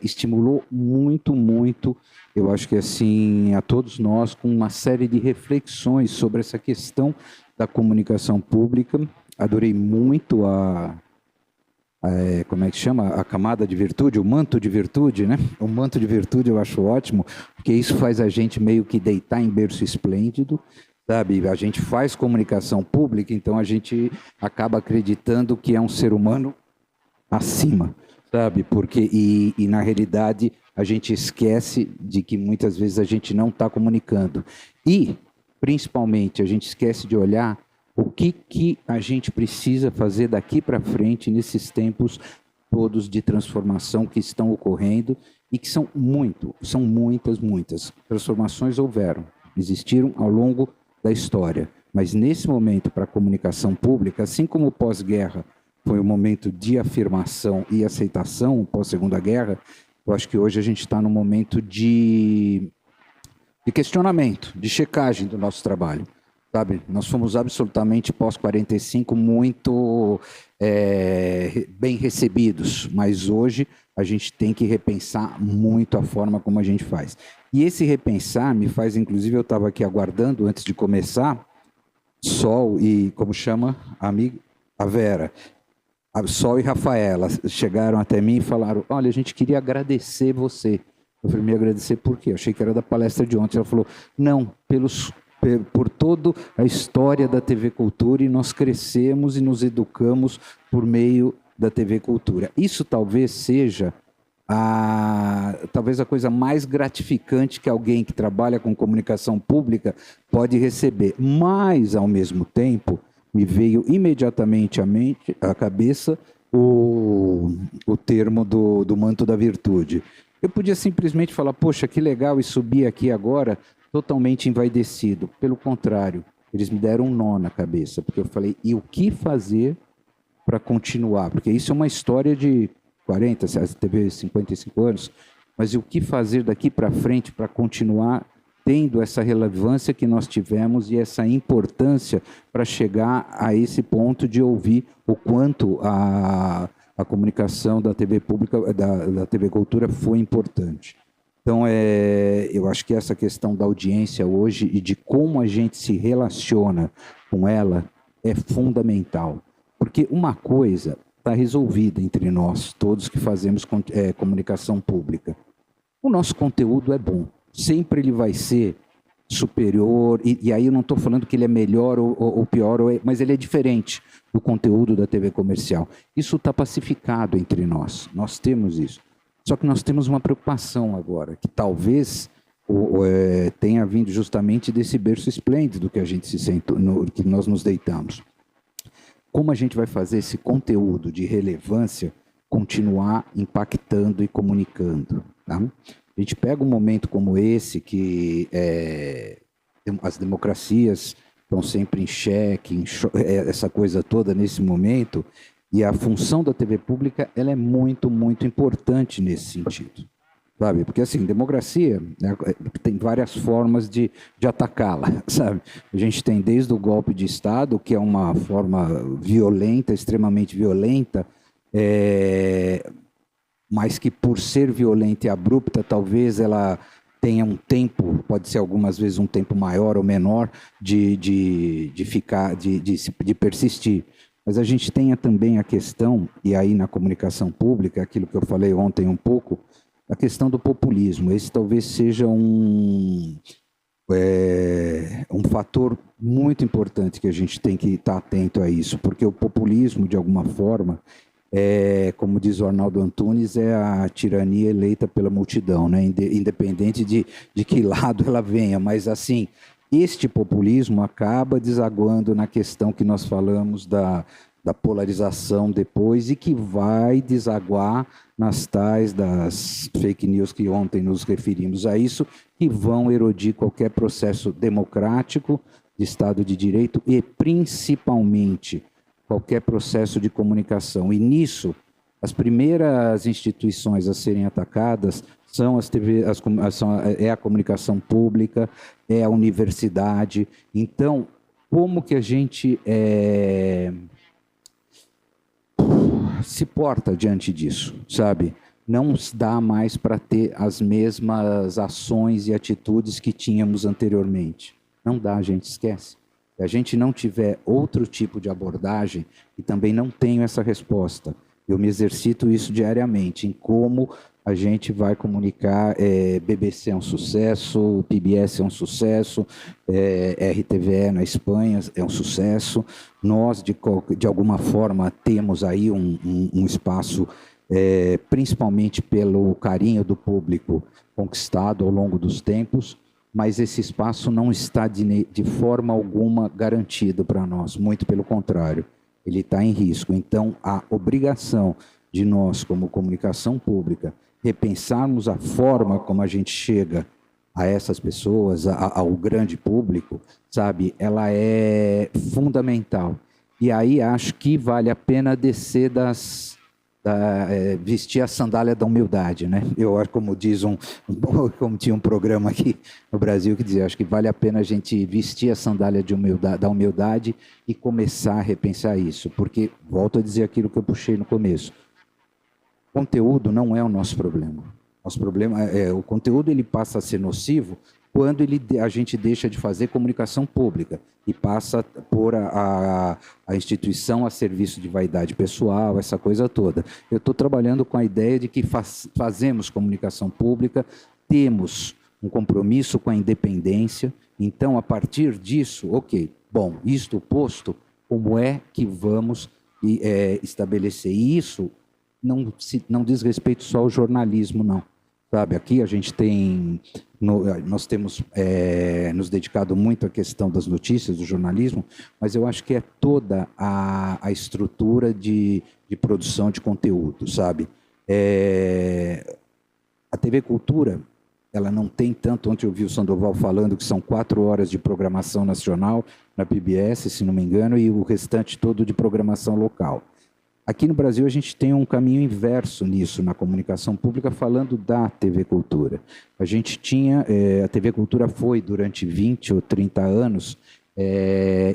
estimulou muito, muito, eu acho que assim, a todos nós, com uma série de reflexões sobre essa questão da comunicação pública. Adorei muito como é que chama? A camada de virtude, o manto de virtude, né? O manto de virtude eu acho ótimo, porque isso faz a gente meio que deitar em berço esplêndido, sabe? A gente faz comunicação pública, então a gente acaba acreditando que é um ser humano acima, sabe? Porque, e na realidade, a gente esquece de que muitas vezes a gente não está comunicando. E, principalmente, a gente esquece de olhar o que a gente precisa fazer daqui para frente nesses tempos todos de transformação que estão ocorrendo e que são muitas transformações existiram ao longo da história. Mas nesse momento para a comunicação pública, assim como o pós-guerra foi um momento de afirmação e aceitação, pós-segunda guerra, eu acho que hoje a gente está num momento de questionamento, de checagem do nosso trabalho. Sabe, nós fomos absolutamente pós-45 muito bem recebidos, mas hoje a gente tem que repensar muito a forma como a gente faz. E esse repensar me faz, inclusive, eu estava aqui aguardando antes de começar, Sol e, como chama, a Vera, a Sol e Rafaela chegaram até mim e falaram, olha, a gente queria agradecer você. Eu falei, me agradecer por quê? Eu achei que era da palestra de ontem. Ela falou, não, por toda a história da TV Cultura, e nós crescemos e nos educamos por meio da TV Cultura. Isso talvez seja talvez a coisa mais gratificante que alguém que trabalha com comunicação pública pode receber. Mas, ao mesmo tempo, me veio imediatamente à cabeça o termo do manto da virtude. Eu podia simplesmente falar, poxa, que legal, e subir aqui agora totalmente envaidecido. Pelo contrário, eles me deram um nó na cabeça, porque eu falei, e o que fazer para continuar? Porque isso é uma história de 40, teve 55 anos, mas e o que fazer daqui para frente para continuar tendo essa relevância que nós tivemos e essa importância para chegar a esse ponto de ouvir o quanto a comunicação da TV pública, da TV Cultura foi importante. Então, eu acho que essa questão da audiência hoje e de como a gente se relaciona com ela é fundamental. Porque uma coisa está resolvida entre nós, todos que fazemos comunicação pública. O nosso conteúdo é bom. Sempre ele vai ser superior, e aí eu não estou falando que ele é melhor ou pior, mas ele é diferente do conteúdo da TV comercial. Isso está pacificado entre nós. Nós temos isso. Só que nós temos uma preocupação agora, que talvez tenha vindo justamente desse berço esplêndido que a gente se sentou, que nós nos deitamos. Como a gente vai fazer esse conteúdo de relevância continuar impactando e comunicando? Tá? A gente pega um momento como esse, que as democracias estão sempre em xeque, essa coisa toda nesse momento. E a função da TV pública ela é muito, muito importante nesse sentido. sabe? Porque, assim, democracia, né, tem várias formas de atacá-la, sabe? A gente tem desde o golpe de Estado, que é uma forma violenta, extremamente violenta, mas que, por ser violenta e abrupta, talvez ela tenha um tempo, pode ser algumas vezes um tempo maior ou menor, de persistir. Mas a gente tem também a questão, e aí na comunicação pública, aquilo que eu falei ontem um pouco, a questão do populismo. Esse talvez seja um fator muito importante que a gente tem que estar atento a isso, porque o populismo, de alguma forma, como diz o Arnaldo Antunes, é a tirania eleita pela multidão, né? Independente de que lado ela venha. Mas, assim, este populismo acaba desaguando na questão que nós falamos da polarização depois e que vai desaguar nas tais das fake news que ontem nos referimos a isso, que vão erodir qualquer processo democrático de Estado de Direito e, principalmente, qualquer processo de comunicação. E nisso, as primeiras instituições a serem atacadas são é a comunicação pública, é a universidade. Então, como que a gente se porta diante disso, sabe? Não dá mais para ter as mesmas ações e atitudes que tínhamos anteriormente. Não dá, a gente esquece. Se a gente não tiver outro tipo de abordagem, e também não tenho essa resposta, eu me exercito isso diariamente, em como a gente vai comunicar, BBC é um sucesso, PBS é um sucesso, RTVE na Espanha é um sucesso, nós, de alguma forma, temos aí um espaço, principalmente pelo carinho do público conquistado ao longo dos tempos, mas esse espaço não está de forma alguma garantido para nós, muito pelo contrário, ele está em risco. Então, a obrigação de nós, como comunicação pública, repensarmos a forma como a gente chega a essas pessoas, ao grande público, sabe? Ela é fundamental. E aí acho que vale a pena descer vestir a sandália da humildade, né? Eu acho, como como tinha um programa aqui no Brasil que dizia, acho que vale a pena a gente vestir a sandália da humildade e começar a repensar isso, porque, volto a dizer aquilo que eu puxei no começo, conteúdo não é o nosso problema. Nosso problema o conteúdo, ele passa a ser nocivo quando a gente deixa de fazer comunicação pública e passa por a instituição a serviço de vaidade pessoal, essa coisa toda. Eu estou trabalhando com a ideia de que fazemos comunicação pública, temos um compromisso com a independência, então, a partir disso, ok, bom, isto posto, como é que vamos estabelecer isso? Não diz respeito só ao jornalismo, não. Sabe, aqui a gente nós temos nos dedicado muito à questão das notícias, do jornalismo, mas eu acho que é toda a estrutura de produção de conteúdo, sabe? A TV Cultura, ela não tem tanto, ontem eu vi o Sandoval falando que são 4 horas de programação nacional na PBS, se não me engano, e o restante todo de programação local. Aqui no Brasil, a gente tem um caminho inverso nisso, na comunicação pública, falando da TV Cultura. A gente tinha, a TV Cultura foi, durante 20 ou 30 anos,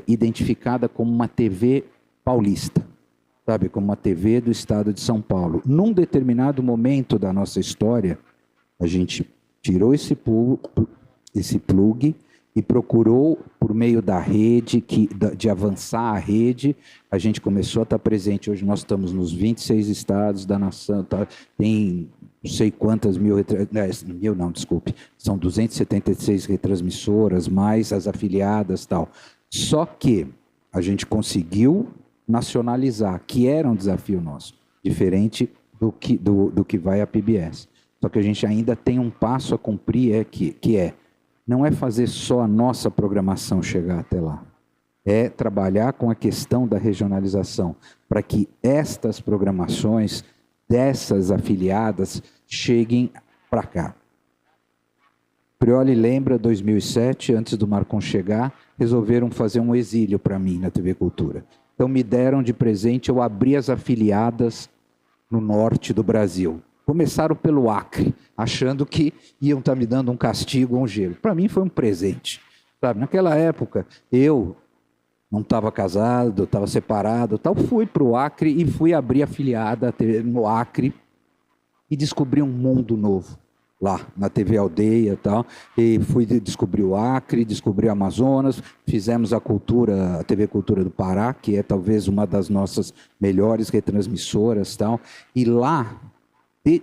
identificada como uma TV paulista, sabe, como uma TV do estado de São Paulo. Num determinado momento da nossa história, a gente tirou esse plug e procurou, por meio da rede, de avançar a rede, a gente começou a estar presente. Hoje nós estamos nos 26 estados da nação, tem não sei quantas são 276 retransmissoras, mais as afiliadas e tal. Só que a gente conseguiu nacionalizar, que era um desafio nosso, diferente do que vai a PBS. Só que a gente ainda tem um passo a cumprir, não é fazer só a nossa programação chegar até lá. É trabalhar com a questão da regionalização, para que estas programações dessas afiliadas cheguem para cá. Prioli lembra, 2007, antes do Marcon chegar, resolveram fazer um exílio para mim na TV Cultura. Então me deram de presente, eu abri as afiliadas no norte do Brasil. começaram pelo Acre, achando que iam estar me dando um castigo ou um gelo. Para mim foi um presente. Sabe? Naquela época, eu não estava casado, estava separado, tal. Fui para o Acre e fui abrir afiliada no Acre e descobri um mundo novo lá na TV Aldeia e tal. E fui descobrir o Acre, descobri o Amazonas, fizemos a TV Cultura do Pará, que é talvez uma das nossas melhores retransmissoras, tal. E lá,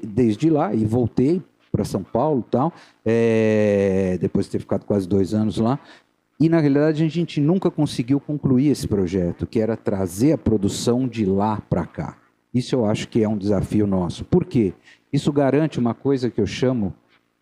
desde lá, e voltei para São Paulo, tal, depois de ter ficado quase 2 anos lá. E, na realidade, a gente nunca conseguiu concluir esse projeto, que era trazer a produção de lá para cá. Isso eu acho que é um desafio nosso. Por quê? Isso garante uma coisa que eu chamo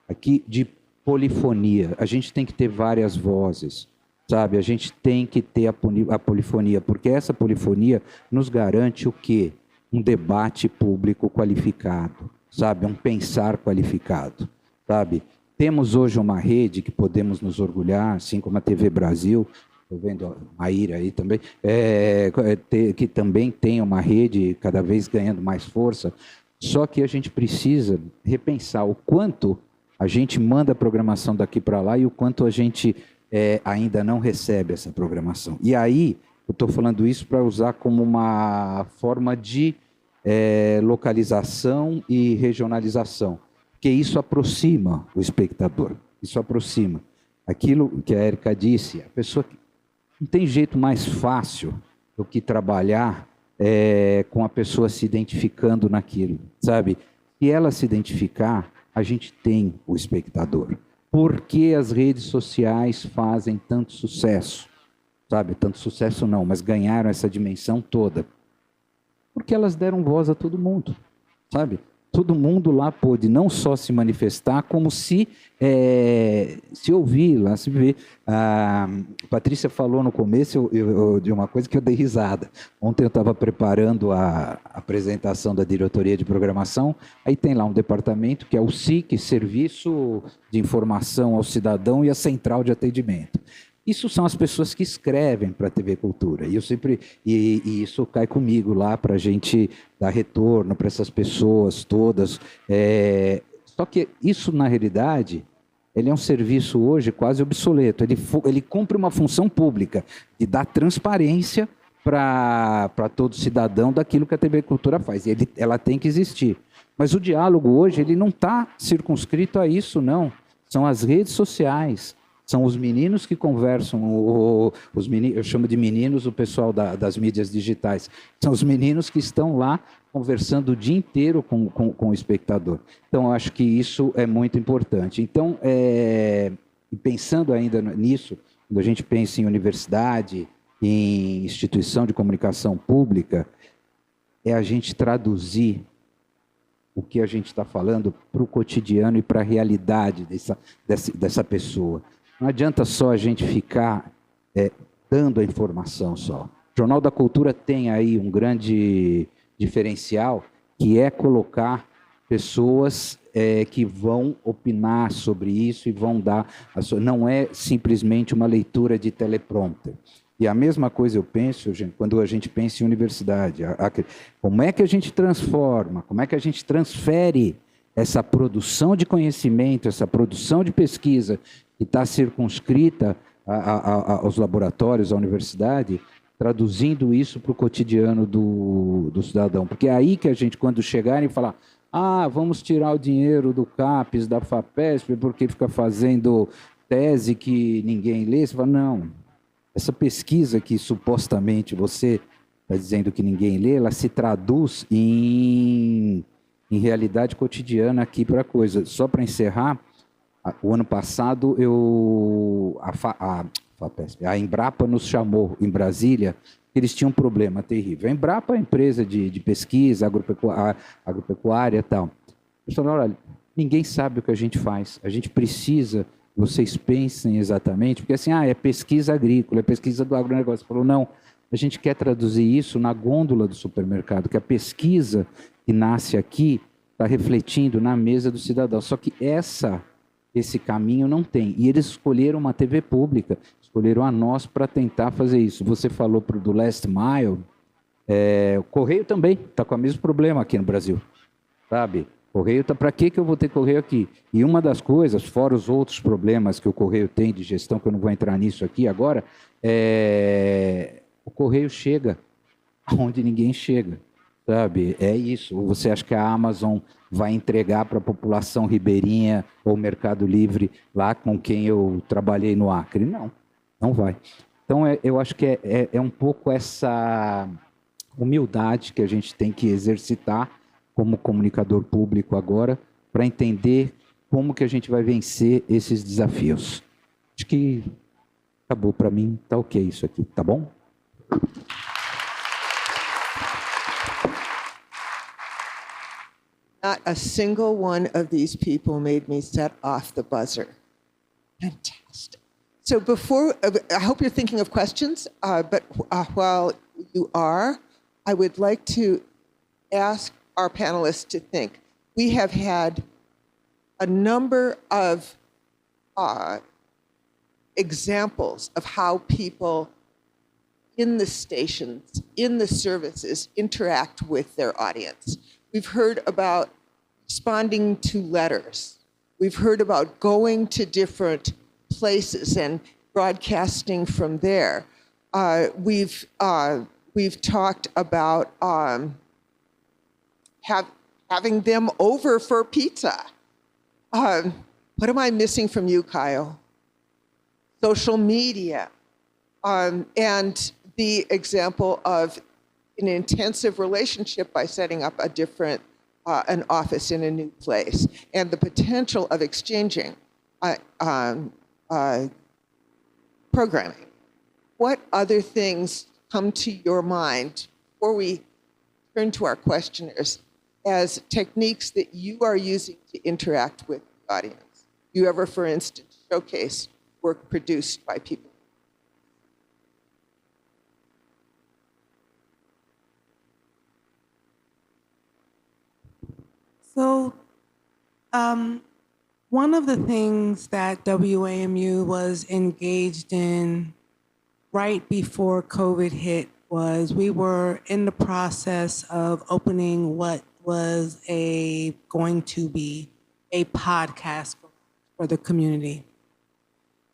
aqui de polifonia. A gente tem que ter várias vozes, sabe? A gente tem que ter a polifonia, porque essa polifonia nos garante o quê? Um debate público qualificado, sabe? Um pensar qualificado, sabe? Temos hoje uma rede que podemos nos orgulhar, assim como a TV Brasil, estou vendo a Maíra aí também, que também tem uma rede cada vez ganhando mais força, só que a gente precisa repensar o quanto a gente manda a programação daqui para lá e o quanto a gente ainda não recebe essa programação. E aí, eu estou falando isso para usar como uma forma de localização e regionalização, porque isso aproxima o espectador, isso aproxima. Aquilo que a Érica disse, a pessoa não tem jeito mais fácil do que trabalhar com a pessoa se identificando naquilo, sabe? Se ela se identificar, a gente tem o espectador. Por que as redes sociais fazem tanto sucesso? Sabe, tanto sucesso não, mas ganharam essa dimensão toda. Porque elas deram voz a todo mundo, sabe? Todo mundo lá pôde não só se manifestar, como se ouvir, lá se ver. A Patrícia falou no começo de uma coisa que eu dei risada. Ontem eu estava preparando a apresentação da diretoria de programação, aí tem lá um departamento que é o SIC, Serviço de Informação ao Cidadão, e a Central de Atendimento. Isso são as pessoas que escrevem para a TV Cultura. E isso cai comigo lá para a gente dar retorno para essas pessoas todas. Só que isso, na realidade, ele é um serviço hoje quase obsoleto. Ele cumpre uma função pública de dar transparência para todo cidadão daquilo que a TV Cultura faz. E ela tem que existir. Mas o diálogo hoje ele não está circunscrito a isso, não. São as redes sociais. São os meninos que conversam, eu chamo de meninos o pessoal das mídias digitais. São os meninos que estão lá conversando o dia inteiro com o espectador. Então, eu acho que isso é muito importante. Então, pensando ainda nisso, quando a gente pensa em universidade, em instituição de comunicação pública, é a gente traduzir o que a gente está falando para o cotidiano e para a realidade dessa pessoa. Não adianta só a gente ficar dando a informação só. O Jornal da Cultura tem aí um grande diferencial, que é colocar pessoas que vão opinar sobre isso e vão dar... Não é simplesmente uma leitura de teleprompter. E a mesma coisa eu penso, gente, quando a gente pensa em universidade. Como é que a gente transforma, como é que a gente transfere essa produção de conhecimento, essa produção de pesquisa que está circunscrita aos laboratórios, à universidade, traduzindo isso para o cotidiano do cidadão. Porque é aí que a gente, quando chegarem e falar, vamos tirar o dinheiro do CAPES, da FAPESP, porque fica fazendo tese que ninguém lê, você fala, não, essa pesquisa que supostamente você está dizendo que ninguém lê, ela se traduz em realidade cotidiana aqui para a coisa. Só para encerrar, o ano passado a Embrapa nos chamou em Brasília, eles tinham um problema terrível. A Embrapa é uma empresa de pesquisa, agropecuária e tal. Eles falaram, olha, ninguém sabe o que a gente faz, a gente precisa que vocês pensem exatamente, porque assim, é pesquisa agrícola, é pesquisa do agronegócio. Falou, não, a gente quer traduzir isso na gôndola do supermercado, que a pesquisa que nasce aqui está refletindo na mesa do cidadão. Só que esse caminho não tem. E eles escolheram uma TV pública, escolheram a nós para tentar fazer isso. Você falou do Last Mile, o Correio também está com o mesmo problema aqui no Brasil, sabe? Correio tá, para que eu vou ter correio aqui? E uma das coisas, fora os outros problemas que o correio tem de gestão, que eu não vou entrar nisso aqui agora, o correio chega onde ninguém chega, sabe? É isso. Você acha que a Amazon vai entregar para a população ribeirinha ou Mercado Livre lá com quem eu trabalhei no Acre? Não, não vai. Então, eu acho que é um pouco essa humildade que a gente tem que exercitar como comunicador público agora, para entender como que a gente vai vencer esses desafios. Acho que acabou para mim, tá ok isso aqui, tá bom? Not a single one of these people made me set off the buzzer. Fantastic. So before, I hope you're thinking of questions, but while you are, I would like to ask our panelists to think. We have had a number of examples of how people in the stations, in the services, interact with their audience. We've heard about responding to letters. We've heard about going to different places and broadcasting from there. We've talked about having them over for pizza. What am I missing from you, Kyle? Social media, and the example of an intensive relationship by setting up an office in a new place, and the potential of exchanging programming. What other things come to your mind before we turn to our questioners as techniques that you are using to interact with the audience? You ever, for instance, showcase work produced by people? So, one of the things that WAMU was engaged in right before COVID hit was we were in the process of opening what was going to be a podcast for the community.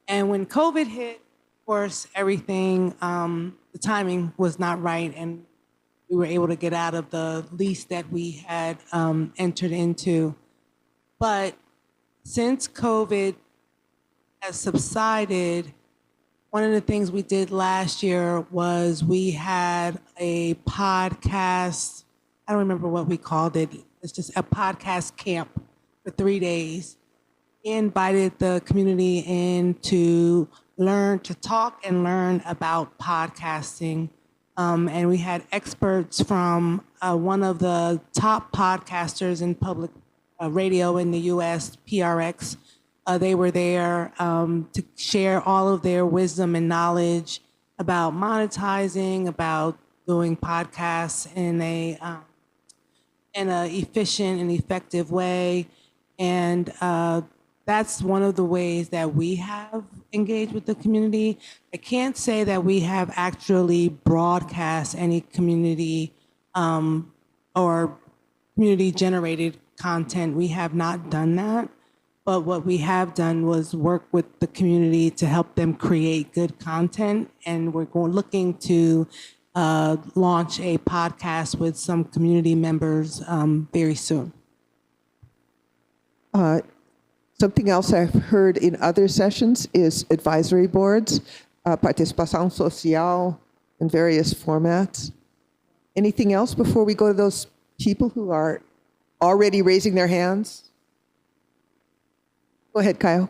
And when COVID hit, of course, everything, the timing was not right, and we were able to get out of the lease that we had entered into. But since COVID has subsided, one of the things we did last year was we had a podcast, I don't remember what we called it, it's just a podcast camp for 3 days. We invited the community in to talk and learn about podcasting. And we had experts from one of the top podcasters in public radio in the US, PRX. They were there to share all of their wisdom and knowledge about monetizing, about doing podcasts in a efficient and effective way. And that's one of the ways that we have engaged with the community. I can't say that we have actually broadcast any community or community-generated content. We have not done that. But what we have done was work with the community to help them create good content. And we're looking to launch a podcast with some community members very soon. Something else I've heard in other sessions is advisory boards, participação social in various formats. Anything else before we go to those people who are already raising their hands? Go ahead, Kyle.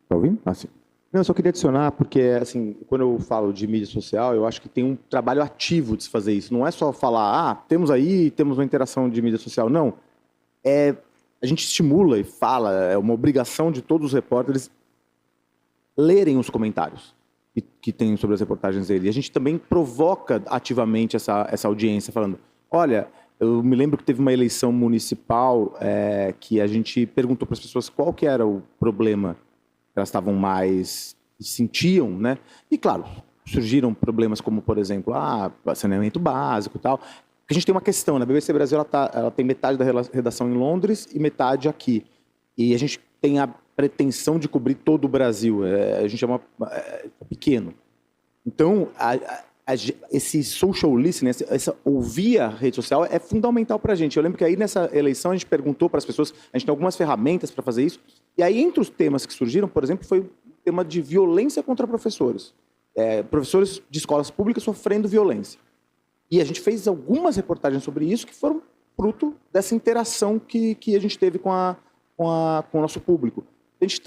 Tá ouvindo? Ah, sim. Não, eu só queria adicionar, porque assim, quando eu falo de mídia social, eu acho que tem um trabalho ativo de se fazer isso. Não é só falar, temos uma interação de mídia social. Não. A gente estimula e fala, é uma obrigação de todos os repórteres lerem os comentários que tem sobre as reportagens dele. E a gente também provoca ativamente essa audiência, falando, olha, eu me lembro que teve uma eleição municipal que a gente perguntou para as pessoas qual que era o problema elas estavam mais sentiam, né? E claro, surgiram problemas como, por exemplo, saneamento básico e tal. Porque a gente tem uma questão, né? A BBC Brasil ela tem metade da redação em Londres e metade aqui. E a gente tem a pretensão de cobrir todo o Brasil. A gente é pequeno. Então, esse social listening, ouvir a rede social é fundamental para a gente. Eu lembro que aí nessa eleição a gente perguntou para as pessoas, a gente tem algumas ferramentas para fazer isso, e aí entre os temas que surgiram, por exemplo, foi o tema de violência contra professores. Professores de escolas públicas sofrendo violência. E a gente fez algumas reportagens sobre isso que foram fruto dessa interação que a gente teve com o nosso público. A gente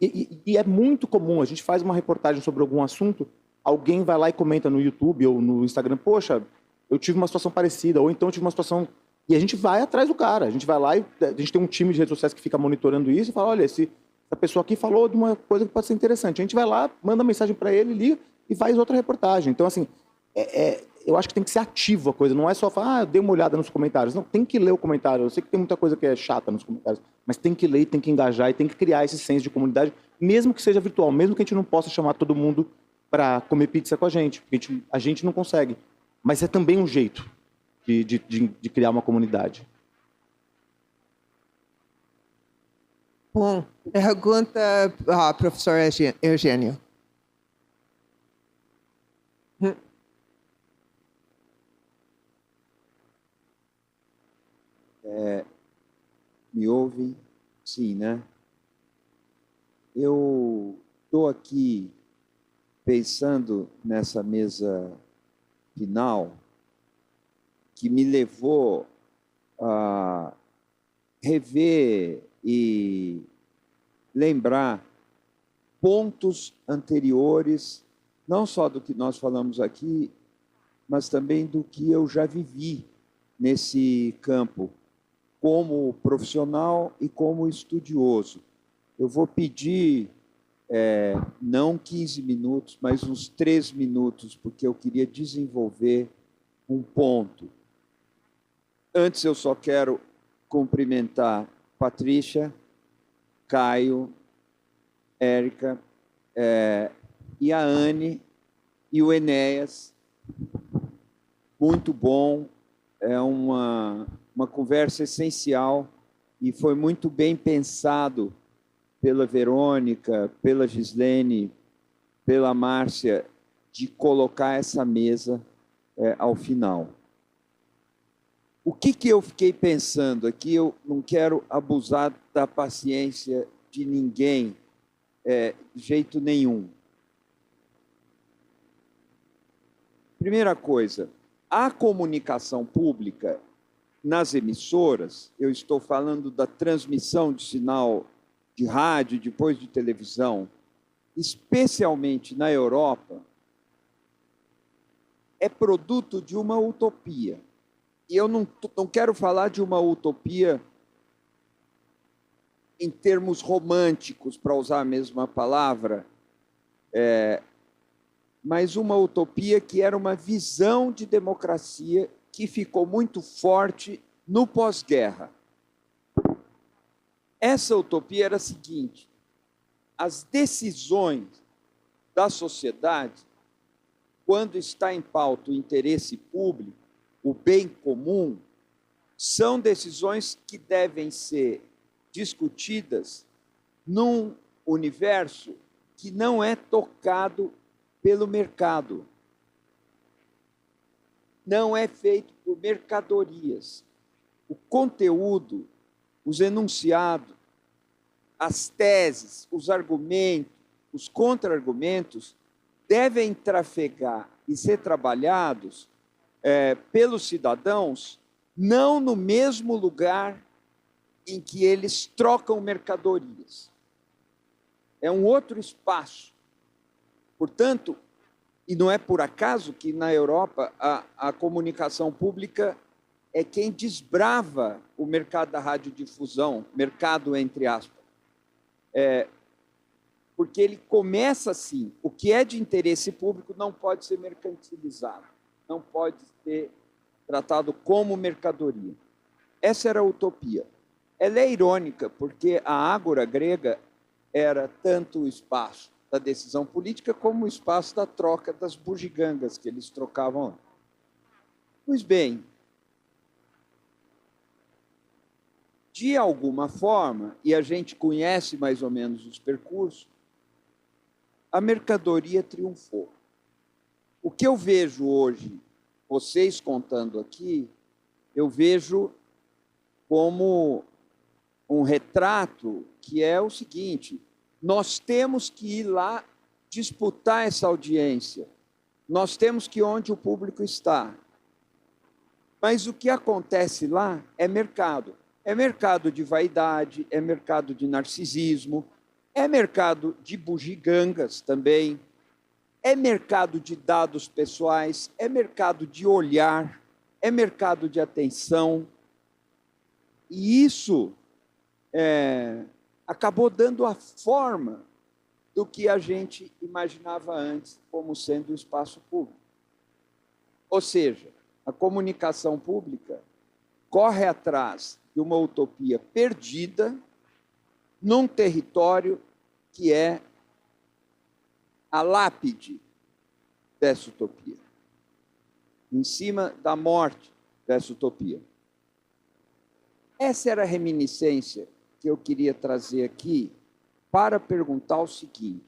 e é muito comum, a gente faz uma reportagem sobre algum assunto, alguém vai lá e comenta no YouTube ou no Instagram, poxa, eu tive uma situação parecida, ou então eu tive uma situação... E a gente vai atrás do cara, a gente vai lá e a gente tem um time de redes sociais que fica monitorando isso e fala, olha, essa pessoa aqui falou de uma coisa que pode ser interessante. A gente vai lá, manda mensagem para ele, liga e faz outra reportagem. Então, assim, eu acho que tem que ser ativo a coisa, não é só falar, dê uma olhada nos comentários. Não, tem que ler o comentário. Eu sei que tem muita coisa que é chata nos comentários, mas tem que ler, tem que engajar e tem que criar esse senso de comunidade, mesmo que seja virtual, mesmo que a gente não possa chamar todo mundo para comer pizza com a gente, porque a gente não consegue. Mas é também um jeito de criar uma comunidade. Bom, pergunta professor Eugênio. Me ouvem? Sim, né? Eu estou aqui pensando nessa mesa final que me levou a rever e lembrar pontos anteriores, não só do que nós falamos aqui, mas também do que eu já vivi nesse campo, como profissional e como estudioso. Eu vou pedir, não 15 minutos, mas uns 3 minutos, porque eu queria desenvolver um ponto. Antes, eu só quero cumprimentar Patrícia, Caio, Érica, e a Anne e o Enéas. Muito bom, é uma conversa essencial e foi muito bem pensado pela Verônica, pela Gislene, pela Márcia, de colocar essa mesa ao final. O que eu fiquei pensando aqui, eu não quero abusar da paciência de ninguém, de jeito nenhum. Primeira coisa, a comunicação pública nas emissoras, eu estou falando da transmissão de sinal de rádio, depois de televisão, especialmente na Europa, é produto de uma utopia. E eu não quero falar de uma utopia em termos românticos, para usar a mesma palavra, mas uma utopia que era uma visão de democracia que ficou muito forte no pós-guerra. Essa utopia era a seguinte: as decisões da sociedade, quando está em pauta o interesse público, o bem comum, são decisões que devem ser discutidas num universo que não é tocado pelo mercado. Não é feito por mercadorias. O conteúdo, os enunciados, as teses, os argumentos, os contra-argumentos devem trafegar e ser trabalhados pelos cidadãos, não no mesmo lugar em que eles trocam mercadorias. É um outro espaço. Portanto, e não é por acaso que na Europa a comunicação pública é quem desbrava o mercado da radiodifusão, mercado entre aspas. Porque ele começa assim: o que é de interesse público não pode ser mercantilizado, não pode ser tratado como mercadoria. Essa era a utopia. Ela é irônica, porque a ágora grega era tanto o espaço da decisão política como o espaço da troca das bugigangas que eles trocavam lá. Pois bem, de alguma forma, e a gente conhece mais ou menos os percursos, a mercadoria triunfou. O que eu vejo hoje, vocês contando aqui, eu vejo como um retrato que é o seguinte: nós temos que ir lá disputar essa audiência, nós temos que ir onde o público está. Mas o que acontece lá é mercado. É mercado de vaidade, é mercado de narcisismo, é mercado de bugigangas também, é mercado de dados pessoais, é mercado de olhar, é mercado de atenção. E isso acabou dando a forma do que a gente imaginava antes como sendo o espaço público. Ou seja, a comunicação pública corre atrás de uma utopia perdida num território que é a lápide dessa utopia, em cima da morte dessa utopia. Essa era a reminiscência que eu queria trazer aqui para perguntar o seguinte: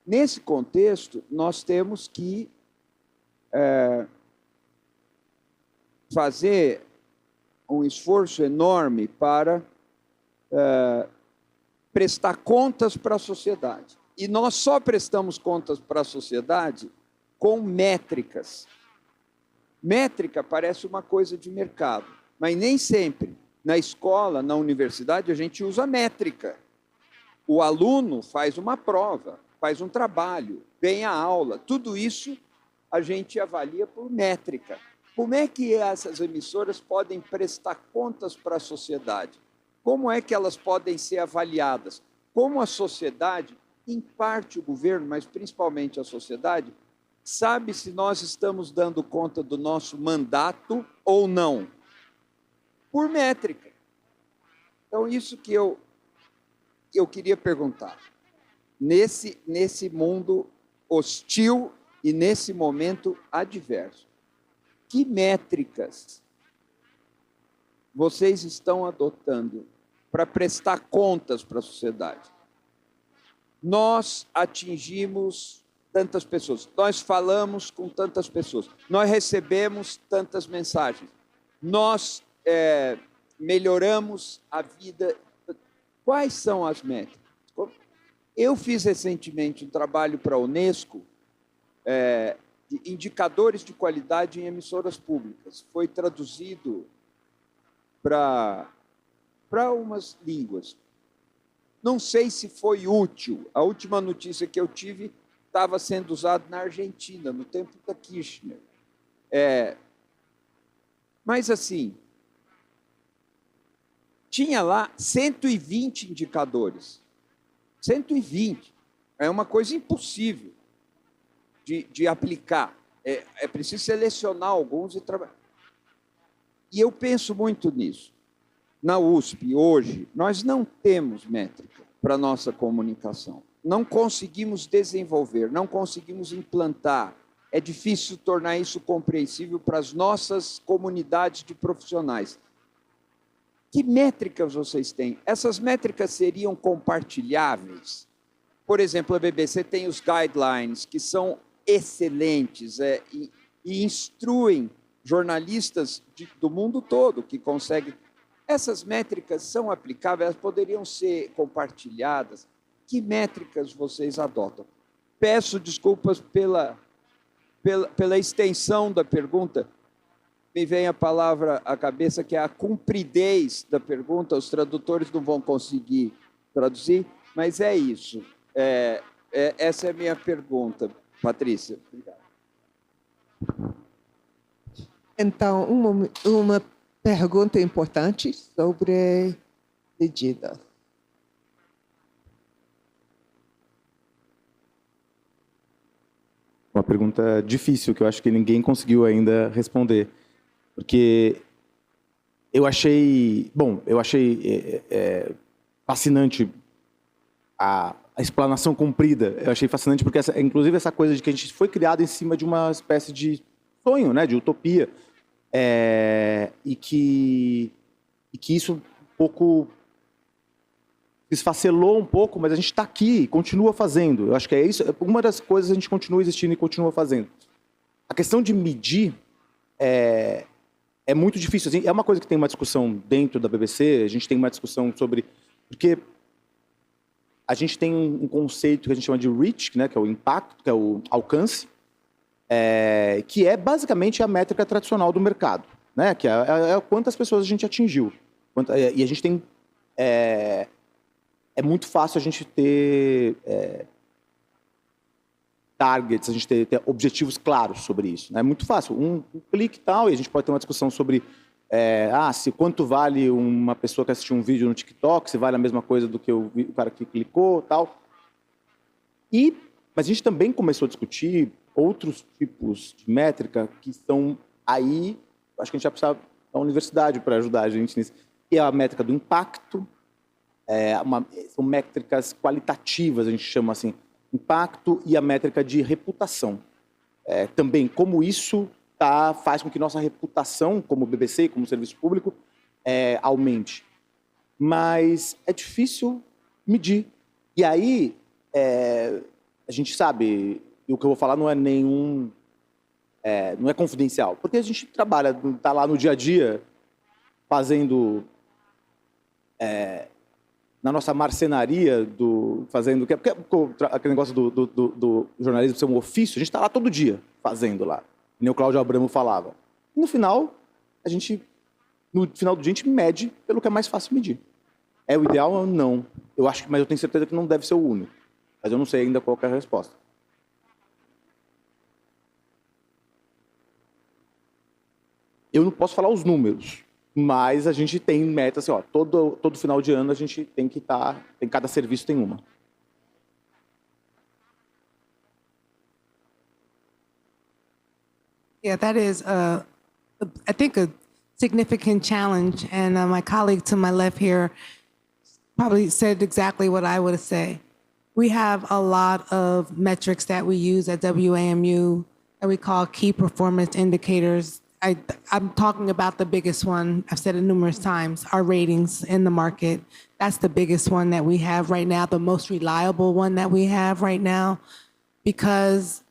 nesse contexto, nós temos que fazer um esforço enorme para prestar contas para a sociedade. E nós só prestamos contas para a sociedade com métricas. Métrica parece uma coisa de mercado, mas nem sempre. Na escola, na universidade, a gente usa métrica. O aluno faz uma prova, faz um trabalho, vem à aula. Tudo isso a gente avalia por métrica. Como é que essas emissoras podem prestar contas para a sociedade? Como é que elas podem ser avaliadas? Como a sociedade, em parte o governo, mas principalmente a sociedade, sabe se nós estamos dando conta do nosso mandato ou não? Por métrica. Então, isso que eu queria perguntar. Nesse mundo hostil e nesse momento adverso, que métricas vocês estão adotando para prestar contas para a sociedade? Nós atingimos tantas pessoas, nós falamos com tantas pessoas, nós recebemos tantas mensagens, nós melhoramos a vida. Quais são as métricas? Eu fiz recentemente um trabalho para a Unesco, de indicadores de qualidade em emissoras públicas. Foi traduzido para umas línguas. Não sei se foi útil. A última notícia que eu tive estava sendo usado na Argentina, no tempo da Kirchner. Mas, assim, tinha lá 120 indicadores. 120. É uma coisa impossível de aplicar. É preciso selecionar alguns e trabalhar. E eu penso muito nisso. Na USP, hoje, nós não temos métrica para a nossa comunicação. Não conseguimos desenvolver, não conseguimos implantar. É difícil tornar isso compreensível para as nossas comunidades de profissionais. Que métricas vocês têm? Essas métricas seriam compartilháveis? Por exemplo, a BBC tem os guidelines, que são excelentes e instruem jornalistas do mundo todo que conseguem. Essas métricas são aplicáveis, elas poderiam ser compartilhadas. Que métricas vocês adotam? Peço desculpas pela extensão da pergunta. Me vem a palavra à cabeça, que é a compridez da pergunta. Os tradutores não vão conseguir traduzir, mas é isso. Essa é a minha pergunta, Patrícia. Obrigado. Então, uma pergunta importante sobre medidas. Uma pergunta difícil, que eu acho que ninguém conseguiu ainda responder. Porque eu achei fascinante explanação comprida. Eu achei fascinante, porque, inclusive, essa coisa de que a gente foi criado em cima de uma espécie de sonho, né, de utopia, e que isso um pouco esfacelou um pouco, mas a gente está aqui e continua fazendo. Eu acho que é isso. Uma das coisas a gente continua existindo e continua fazendo. A questão de medir é muito difícil. Assim, é uma coisa que tem uma discussão dentro da BBC, a gente tem uma discussão sobre... Porque a gente tem um conceito que a gente chama de reach, né, que é o impacto, que é o alcance, que é basicamente a métrica tradicional do mercado, né, que é quantas pessoas a gente atingiu. E a gente tem... É muito fácil a gente ter targets, a gente ter objetivos claros sobre isso. Né? É muito fácil. Um clique e tal, e a gente pode ter uma discussão sobre quanto vale uma pessoa que assistiu um vídeo no TikTok, se vale a mesma coisa do que o cara que clicou e tal. Mas a gente também começou a discutir outros tipos de métrica que estão aí. Acho que a gente já precisa da universidade para ajudar a gente nisso. E é a métrica do impacto, são métricas qualitativas, a gente chama assim, impacto, e a métrica de reputação. Também, como isso faz com que nossa reputação como BBC, como serviço público, aumente. Mas é difícil medir. E aí, a gente sabe, e o que eu vou falar não é não é confidencial, porque a gente trabalha, está lá no dia a dia, fazendo... na nossa marcenaria, fazendo... Porque aquele negócio do jornalismo ser um ofício, a gente está lá todo dia fazendo lá. Nem o Cláudio Abramo falava. E no final do dia, a gente mede pelo que é mais fácil medir. É o ideal? Não. Mas eu tenho certeza que não deve ser o único. Mas eu não sei ainda qual é a resposta. Eu não posso falar os números, mas a gente tem metas, assim, todo final de ano a gente tem que cada serviço tem uma. Yeah, that is, I think, a significant challenge. And my colleague to my left here probably said exactly what I would say. We have a lot of metrics that we use at WAMU that we call key performance indicators. I'm talking about the biggest one. I've said it numerous times, our ratings in the market. That's the biggest one that we have right now, the most reliable one that we have right now, because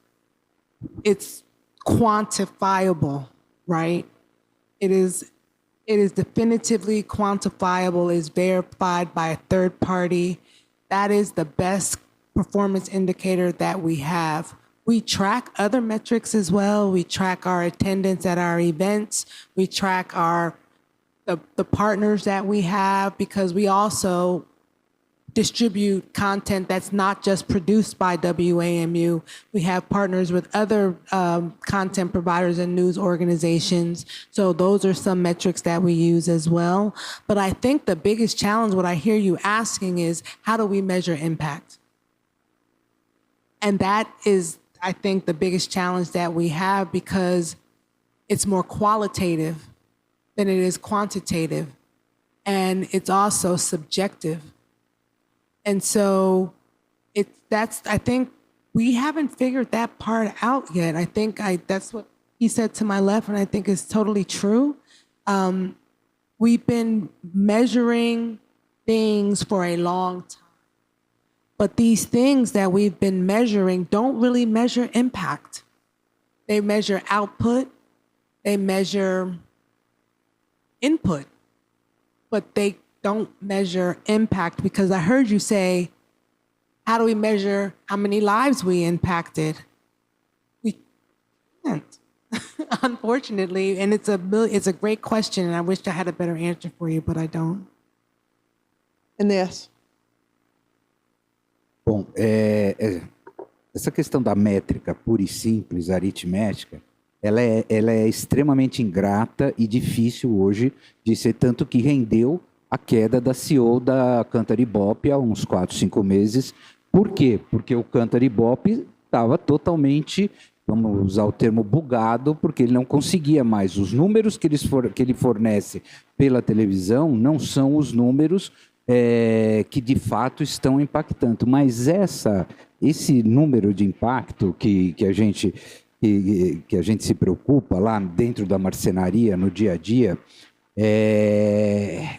it's quantifiable, right? It is definitively quantifiable, is verified by a third party. That is the best performance indicator that we have. We track other metrics as well. We track our attendance at our events. We track the partners that we have, because we also distribute content that's not just produced by WAMU. We have partners with other content providers and news organizations. So those are some metrics that we use as well. But I think the biggest challenge, what I hear you asking, is how do we measure impact? And that is, I think, the biggest challenge that we have, because it's more qualitative than it is quantitative. And it's also subjective. And so I think we haven't figured that part out yet. I think that's what he said to my left, and I think is totally true. We've been measuring things for a long time. But these things that we've been measuring don't really measure impact. They measure output, they measure input, but they don't measure impact, because I heard you say, how do we measure how many lives we impacted? We can't, unfortunately, and it's a great question, and I wish I had a better answer for you, but I don't. Inês. Bom, essa questão da métrica pura e simples, aritmética, ela é extremamente ingrata e difícil hoje de ser, tanto que rendeu a queda da CEO da Cantar Ibope há uns 4, 5 meses. Por quê? Porque o Cantar Ibope estava totalmente, vamos usar o termo, bugado, porque ele não conseguia mais. Os números que ele fornece pela televisão não são os números que de fato estão impactando. Mas esse número de impacto que a gente se preocupa lá dentro da marcenaria, no dia a dia,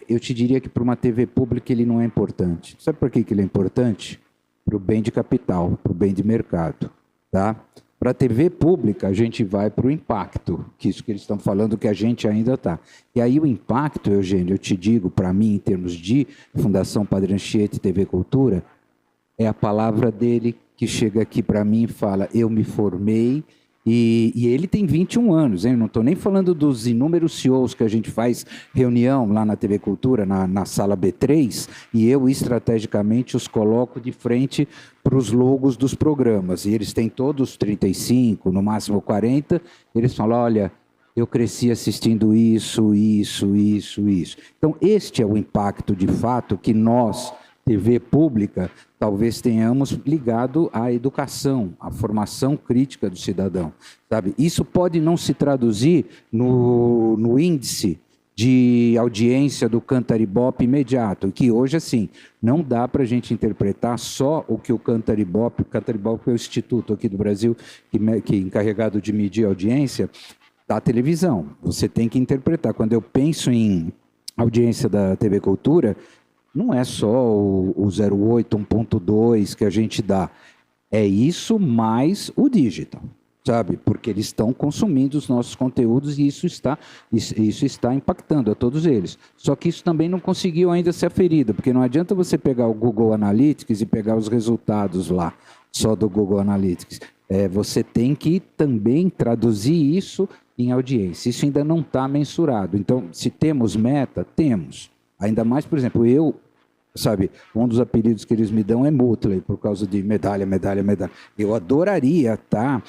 eu te diria que para uma TV pública ele não é importante. Sabe por que ele é importante? Para o bem de capital, para o bem de mercado. Tá? Para a TV pública, a gente vai para o impacto, que isso que eles estão falando que a gente ainda está. E aí o impacto, Eugênio, eu te digo, para mim, em termos de Fundação Padre Anchieta e TV Cultura, é a palavra dele que chega aqui para mim e fala, eu me formei, e ele tem 21 anos, hein? Não estou nem falando dos inúmeros CEOs que a gente faz reunião lá na TV Cultura, na sala B3, e eu estrategicamente os coloco de frente para os logos dos programas. E eles têm todos 35, no máximo 40, eles falam, olha, eu cresci assistindo isso. Então, este é o impacto, de fato, que nós, TV pública, talvez tenhamos ligado à educação, à formação crítica do cidadão, sabe? Isso pode não se traduzir no índice de audiência do Cantaribope imediato, que hoje, assim, não dá para a gente interpretar só o que o Cantaribope é o instituto aqui do Brasil, que é encarregado de medir a audiência da televisão. Você tem que interpretar. Quando eu penso em audiência da TV Cultura, não é só o 08, 1.2 que a gente dá. É isso mais o digital, sabe? Porque eles estão consumindo os nossos conteúdos e isso está impactando a todos eles. Só que isso também não conseguiu ainda ser aferido, porque não adianta você pegar o Google Analytics e pegar os resultados lá, só do Google Analytics. Você tem que também traduzir isso em audiência. Isso ainda não está mensurado. Então, se temos meta, temos. Ainda mais, por exemplo, sabe, um dos apelidos que eles me dão é Mutley, por causa de medalha. Eu adoraria estar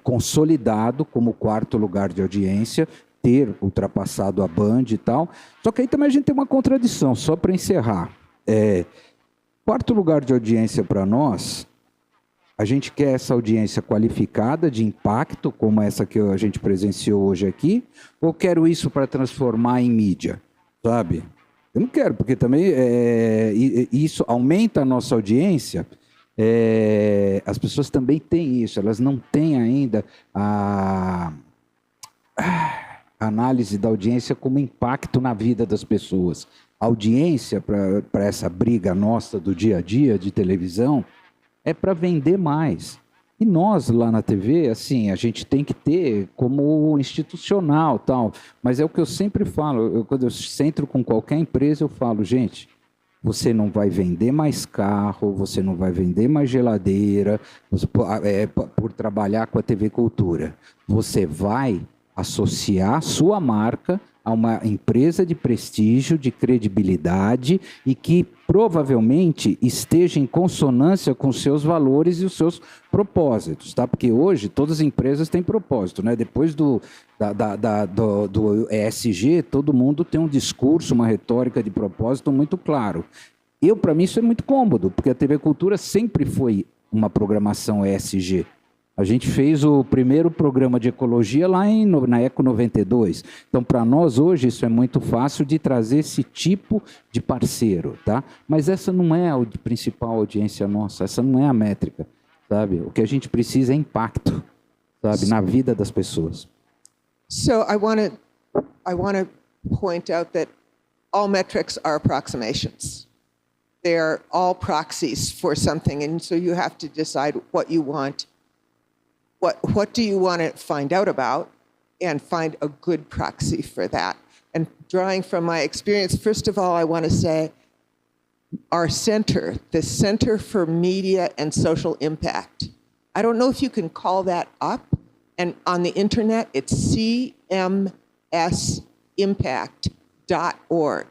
consolidado como 4º lugar de audiência, ter ultrapassado a Band e tal. Só que aí também a gente tem uma contradição, só para encerrar. 4º lugar de audiência para nós, a gente quer essa audiência qualificada, de impacto, como essa que a gente presenciou hoje aqui, ou quero isso para transformar em mídia? Sabe? Eu não quero, porque também isso aumenta a nossa audiência. As pessoas também têm isso, elas não têm ainda a análise da audiência como impacto na vida das pessoas. A audiência, para essa briga nossa do dia a dia de televisão, é para vender mais. E nós, lá na TV, assim, a gente tem que ter como institucional, tal. Mas é o que eu sempre falo, quando eu centro com qualquer empresa, eu falo, gente, você não vai vender mais carro, você não vai vender mais geladeira, por trabalhar com a TV Cultura. Você vai associar sua marca a uma empresa de prestígio, de credibilidade e que provavelmente esteja em consonância com os seus valores e os seus propósitos, tá? Porque hoje todas as empresas têm propósito, né? Depois do ESG, todo mundo tem um discurso, uma retórica de propósito muito claro. Para mim, isso é muito cômodo, porque a TV Cultura sempre foi uma programação ESG. A gente fez o primeiro programa de ecologia lá na Eco 92. Então, para nós, hoje, isso é muito fácil de trazer esse tipo de parceiro, tá? Mas essa não é a principal audiência nossa, essa não é a métrica, sabe? O que a gente precisa é impacto, sabe? Na vida das pessoas. So I want to point out that all metrics are approximations. They are all proxies for something, and so you have to decide what you want. What do you want to find out about, and find a good proxy for that. And drawing from my experience, first of all, I want to say our center, the Center for Media and Social Impact, I don't know if you can call that up, and on the internet, it's cmsimpact.org.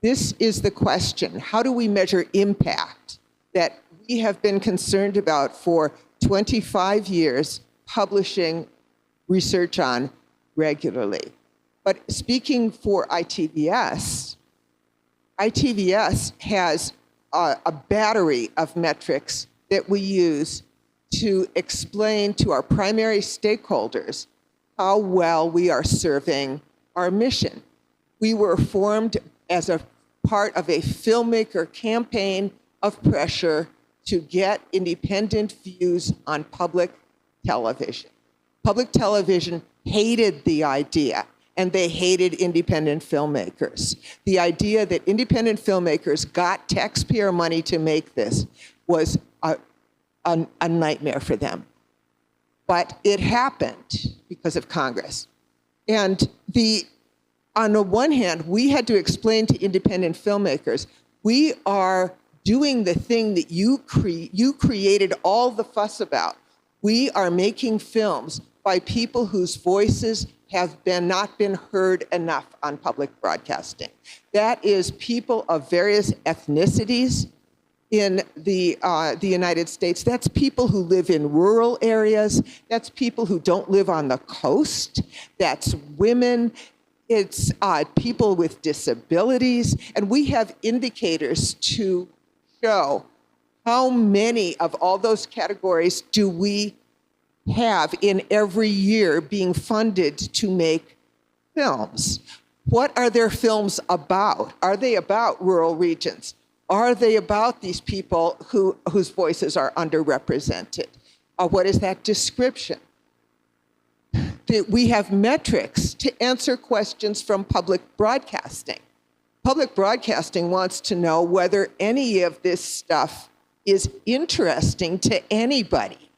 This is the question. How do we measure impact that we have been concerned about for 25 years, publishing research on regularly? But speaking for ITVS has a battery of metrics that we use to explain to our primary stakeholders how well we are serving our mission. We were formed as a part of a filmmaker campaign of pressure to get independent views on public television. Public television hated the idea, and they hated independent filmmakers. The idea that independent filmmakers got taxpayer money to make this was a nightmare for them. But it happened because of Congress. And on the one hand, we had to explain to independent filmmakers, we are doing the thing that you created all the fuss about. We are making films by people whose voices have not been heard enough on public broadcasting. That is people of various ethnicities in the United States. That's people who live in rural areas. That's people who don't live on the coast. That's women. It's people with disabilities. And we have indicators to show how many of all those categories do we have in every year being funded to make films. What are their films about? Are they about rural regions? Are they about these people whose voices are underrepresented? What is that description? We have metrics to answer questions from public broadcasting. Public broadcasting wants to know whether any of this stuff is interesting to anybody,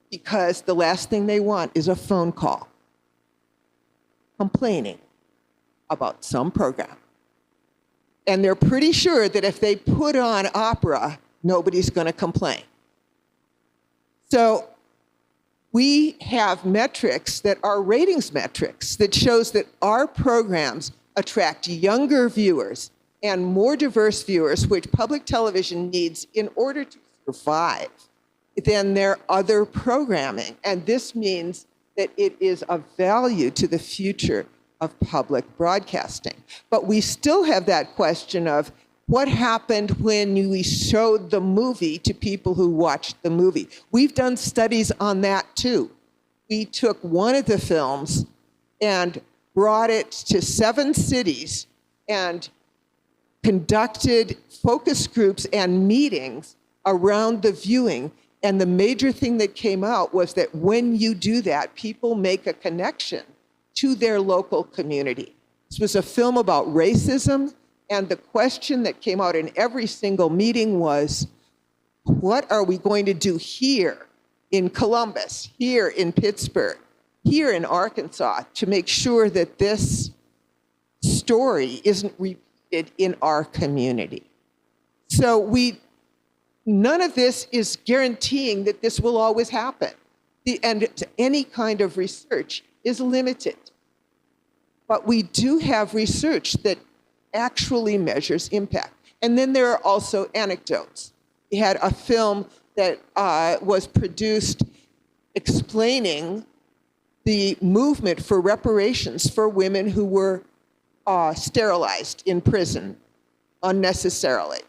because the last thing they want is a phone call complaining about some program. And they're pretty sure that if they put on opera, nobody's going to complain. So we have metrics that are ratings metrics that shows that our programs attract younger viewers and more diverse viewers, which public television needs in order to survive, than their other programming. And this means that it is of value to the future of public broadcasting. But we still have that question of what happened when we showed the movie to people who watched the movie. We've done studies on that too. We took one of the films and brought it to 7 cities and conducted focus groups and meetings around the viewing. And the major thing that came out was that when you do that, people make a connection to their local community. This was a film about racism, and the question that came out in every single meeting was, what are we going to do here in Columbus, here in Pittsburgh, here in Arkansas to make sure that this story isn't repeated in our community? So none of this is guaranteeing that this will always happen. And any kind of research is limited. But we do have research that actually measures impact. And then there are also anecdotes. We had a film that was produced explaining the movement for reparations for women who were sterilized in prison unnecessarily.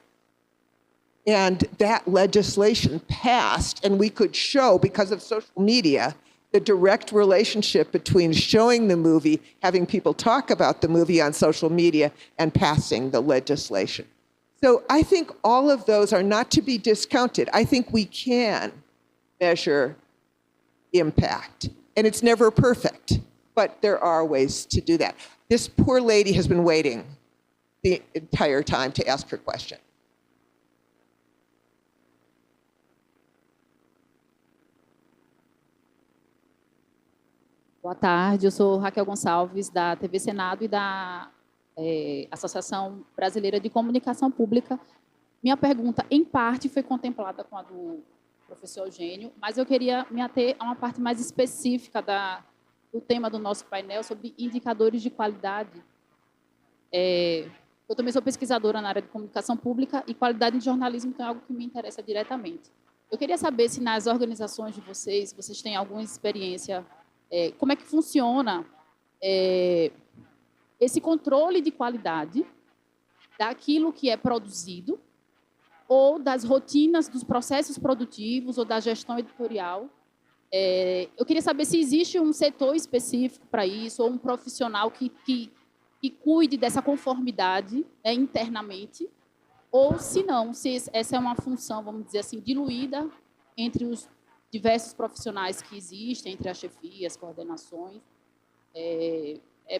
And that legislation passed, and we could show, because of social media, the direct relationship between showing the movie, having people talk about the movie on social media, and passing the legislation. So I think all of those are not to be discounted. I think we can measure impact. And it's never perfect, but there are ways to do that. This poor lady has been waiting the entire time to ask her question. Boa tarde, eu sou Raquel Gonçalves, da TV Senado e da Associação Brasileira de Comunicação Pública. Minha pergunta, em parte, foi contemplada com a do professor Eugênio, mas eu queria me ater a uma parte mais específica do tema do nosso painel sobre indicadores de qualidade. Eu também sou pesquisadora na área de comunicação pública e qualidade de jornalismo então é algo que me interessa diretamente. Eu queria saber se nas organizações de vocês têm alguma experiência. Como é que funciona esse controle de qualidade daquilo que é produzido ou das rotinas dos processos produtivos ou da gestão editorial. Eu queria saber se existe um setor específico para isso ou um profissional que e cuide dessa conformidade, né, internamente, ou se não, se essa é uma função, vamos dizer assim, diluída entre os diversos profissionais que existem, entre as chefias, coordenações.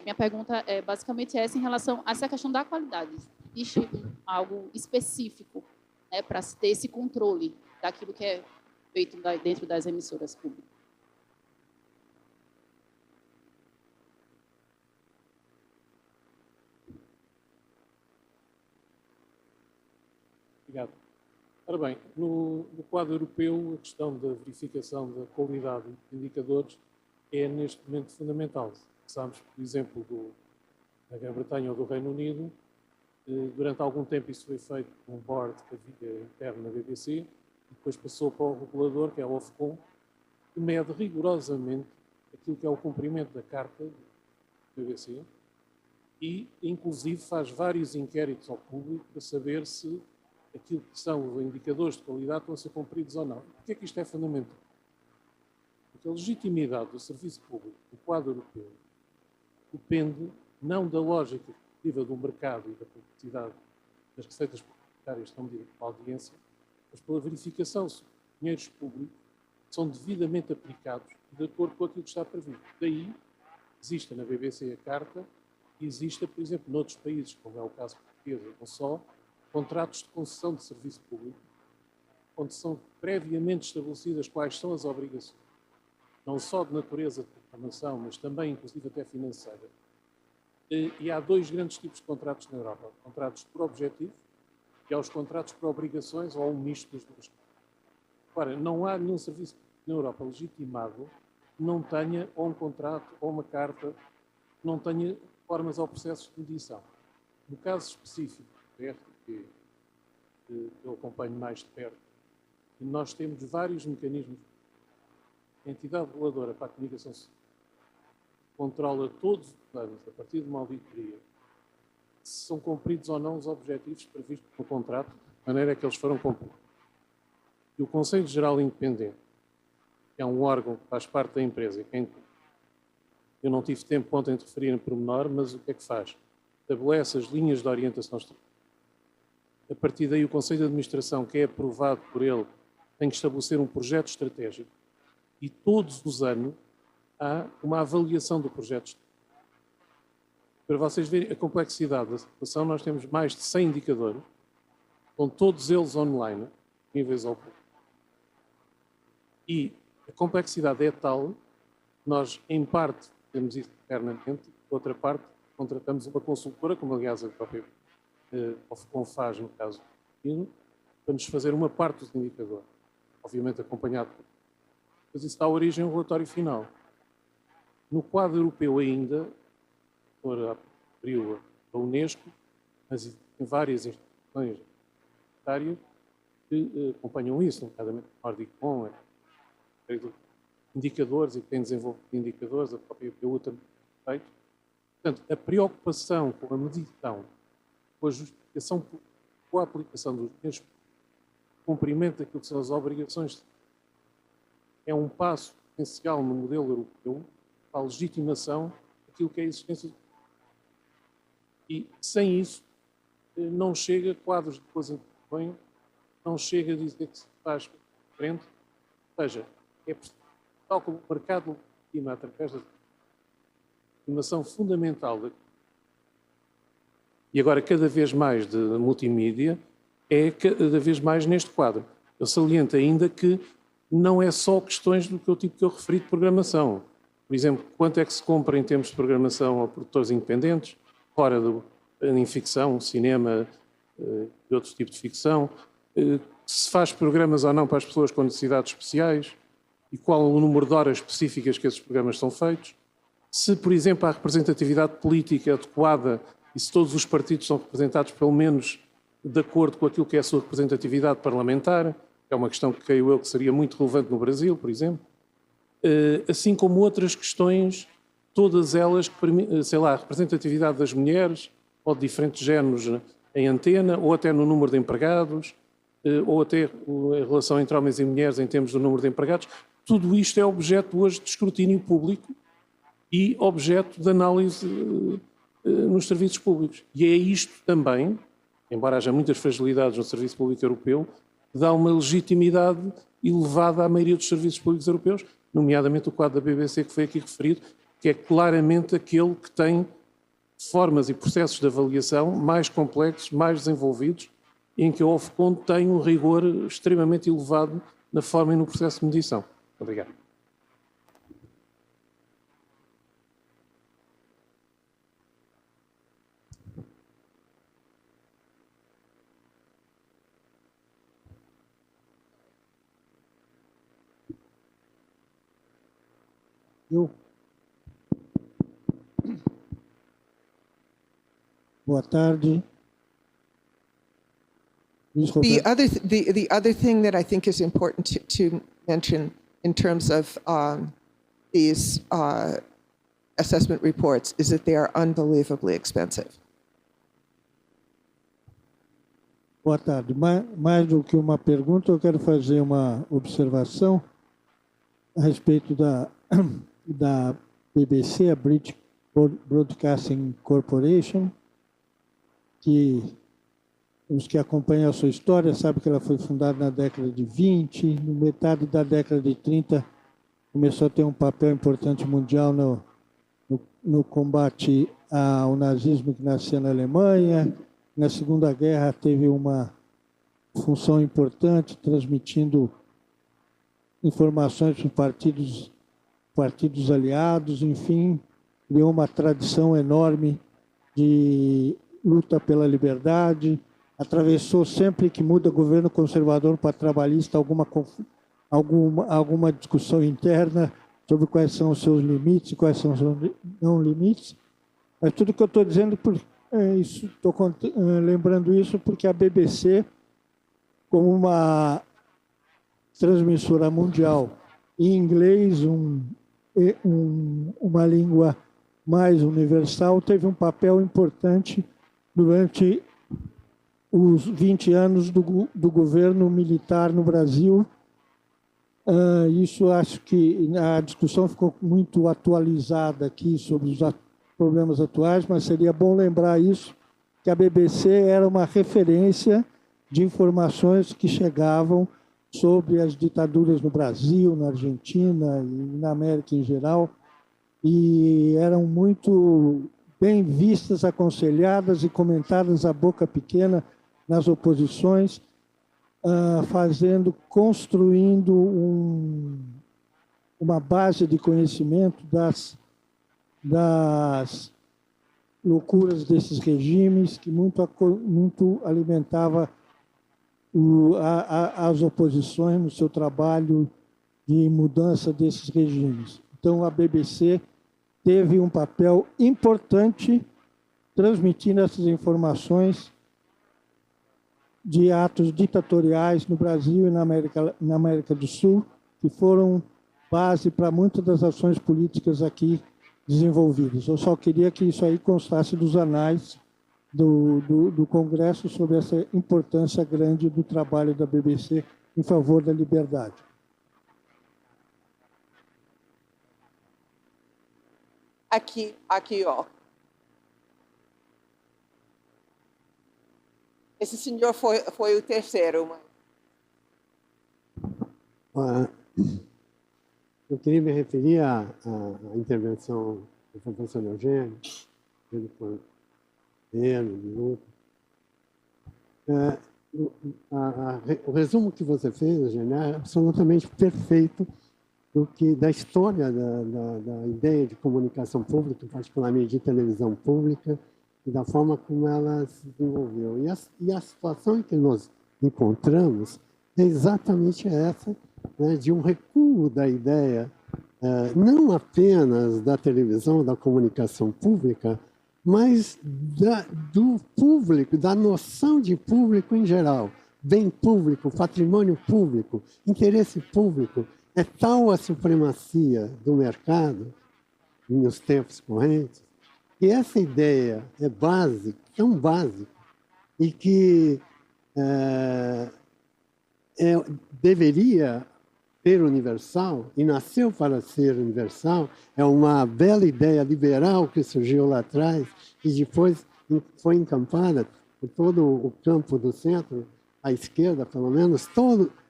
Minha pergunta é basicamente essa em relação a essa questão da qualidade. Existe algo específico, né, para se ter esse controle daquilo que é feito dentro das emissoras públicas? Obrigado. Ora bem, no quadro europeu, a questão da verificação da qualidade de indicadores é, neste momento, fundamental. Sabemos, por exemplo, da Grã-Bretanha ou do Reino Unido, durante algum tempo isso foi feito com um board que havia interno na BBC, e depois passou para o regulador, que é a Ofcom, que mede rigorosamente aquilo que é o cumprimento da carta da BBC e, inclusive, faz vários inquéritos ao público para saber se aquilo que são os indicadores de qualidade estão a ser cumpridos ou não. Porquê é que isto é fundamental? Porque a legitimidade do serviço público do quadro europeu depende não da lógica do mercado e da publicidade das receitas publicitárias que estão medidas pela audiência, mas pela verificação se os dinheiros públicos são devidamente aplicados de acordo com aquilo que está previsto. Daí, existe na BBC a carta e existe, por exemplo, noutros países, como é o caso português, não só, contratos de concessão de serviço público, onde são previamente estabelecidas quais são as obrigações, não só de natureza de programação, mas também, inclusive, até financeira. E há dois grandes tipos de contratos na Europa. Contratos por objetivos e há os contratos por obrigações, ou um misto das duas. Ora, não há nenhum serviço na Europa legitimado que não tenha ou um contrato ou uma carta que não tenha formas ou processos de medição. No caso específico da RTP, que eu acompanho mais de perto, nós temos vários mecanismos. A entidade reguladora para a comunicação social controla todos os anos, a partir de uma auditoria, se são cumpridos ou não os objetivos previstos no contrato, de maneira que eles foram cumpridos. E o Conselho Geral Independente, que é um órgão que faz parte da empresa, eu não tive tempo ontem de referir em pormenor, mas o que é que faz? Estabelece as linhas de orientação estratégica. A partir daí, o Conselho de Administração, que é aprovado por ele, tem que estabelecer um projeto estratégico e todos os anos há uma avaliação do projeto. Para vocês verem a complexidade da situação, nós temos mais de 100 indicadores, com todos eles online, níveis ao público. E a complexidade é tal, nós, em parte, temos isso internamente, outra parte, contratamos uma consultora, como aliás a própria Ofcom faz no caso do Pino, para nos fazer uma parte dos indicadores, obviamente acompanhado por. Mas isso dá origem ao relatório final. No quadro europeu ainda, por abriu a Unesco, mas tem várias instituições comunitárias que acompanham isso, nomeadamente a Nordicom, indicadores e que tem desenvolvido indicadores, a própria EU também tem feito. Portanto, a preocupação com a medição, com a justificação, com a aplicação dos dinheiros, o cumprimento daquilo que são as obrigações, é um passo essencial no modelo europeu para a legitimação daquilo que é a existência. E, sem isso, não chega a quadros de coisa que não chega a dizer que se faz diferente. Ou seja, é preciso, tal como o mercado legitima através da informação fundamental e agora cada vez mais de multimídia, é cada vez mais neste quadro. Eu saliento ainda que não é só questões do tipo que eu referi de programação. Por exemplo, quanto é que se compra em termos de programação a produtores independentes, fora em ficção, cinema e outros tipos de ficção, se faz programas ou não para as pessoas com necessidades especiais e qual o número de horas específicas que esses programas são feitos. Se, por exemplo, há representatividade política adequada e se todos os partidos são representados, pelo menos, de acordo com aquilo que é a sua representatividade parlamentar, que é uma questão que creio eu que seria muito relevante no Brasil, por exemplo, assim como outras questões, todas elas, sei lá, a representatividade das mulheres ou de diferentes géneros em antena, ou até no número de empregados, ou até a relação entre homens e mulheres em termos do número de empregados. Tudo isto é objeto hoje de escrutínio público e objeto de análise nos serviços públicos. E é isto também, embora haja muitas fragilidades no serviço público europeu, que dá uma legitimidade elevada à maioria dos serviços públicos europeus, nomeadamente o quadro da BBC que foi aqui referido, que é claramente aquele que tem formas e processos de avaliação mais complexos, mais desenvolvidos, em que a Ofcom tem um rigor extremamente elevado na forma e no processo de medição. Obrigado. Boa tarde. The other thing that I think is important to mention in terms of these assessment reports is that they are unbelievably expensive. Boa tarde. Mais do que uma pergunta, eu quero fazer uma observação a respeito da BBC, a British Broadcasting Corporation, que os que acompanham a sua história sabem que ela foi fundada na década de 20, no metade da década de 30 começou a ter um papel importante mundial no combate ao nazismo que nascia na Alemanha. Na Segunda Guerra teve uma função importante, transmitindo informações para partidos aliados, enfim, criou uma tradição enorme de luta pela liberdade, atravessou sempre que muda governo conservador para trabalhista alguma discussão interna sobre quais são os seus limites e quais são os seus não limites. Mas tudo que eu estou dizendo, estou lembrando isso porque a BBC, como uma transmissora mundial em inglês, uma língua mais universal, teve um papel importante durante os 20 anos do governo militar no Brasil. Isso acho que a discussão ficou muito atualizada aqui sobre os problemas atuais, mas seria bom lembrar isso, que a BBC era uma referência de informações que chegavam sobre as ditaduras no Brasil, na Argentina e na América em geral, e eram muito bem vistas, aconselhadas e comentadas à boca pequena nas oposições, construindo uma base de conhecimento das loucuras desses regimes, que muito alimentava as oposições no seu trabalho de mudança desses regimes. Então, a BBC teve um papel importante transmitindo essas informações de atos ditatoriais no Brasil e na América do Sul, que foram base para muitas das ações políticas aqui desenvolvidas. Eu só queria que isso aí constasse dos anais do Congresso sobre essa importância grande do trabalho da BBC em favor da liberdade. Aqui, ó. Esse senhor foi o terceiro. Eu queria me referir à intervenção do professor Eugênio, do Minuto. O resumo que você fez, Eugênio, é absolutamente perfeito da história da ideia de comunicação pública, particularmente de televisão pública, e da forma como ela se desenvolveu. E a situação em que nós encontramos é exatamente essa, né, de um recuo da ideia, não apenas da televisão, da comunicação pública, mas do público, da noção de público em geral. Bem público, patrimônio público, interesse público. É tal a supremacia do mercado, nos tempos correntes, que essa ideia é básica, tão básica, e que deveria ser universal e nasceu para ser universal, é uma bela ideia liberal que surgiu lá atrás e depois foi encampada por todo o campo do centro, à esquerda pelo menos,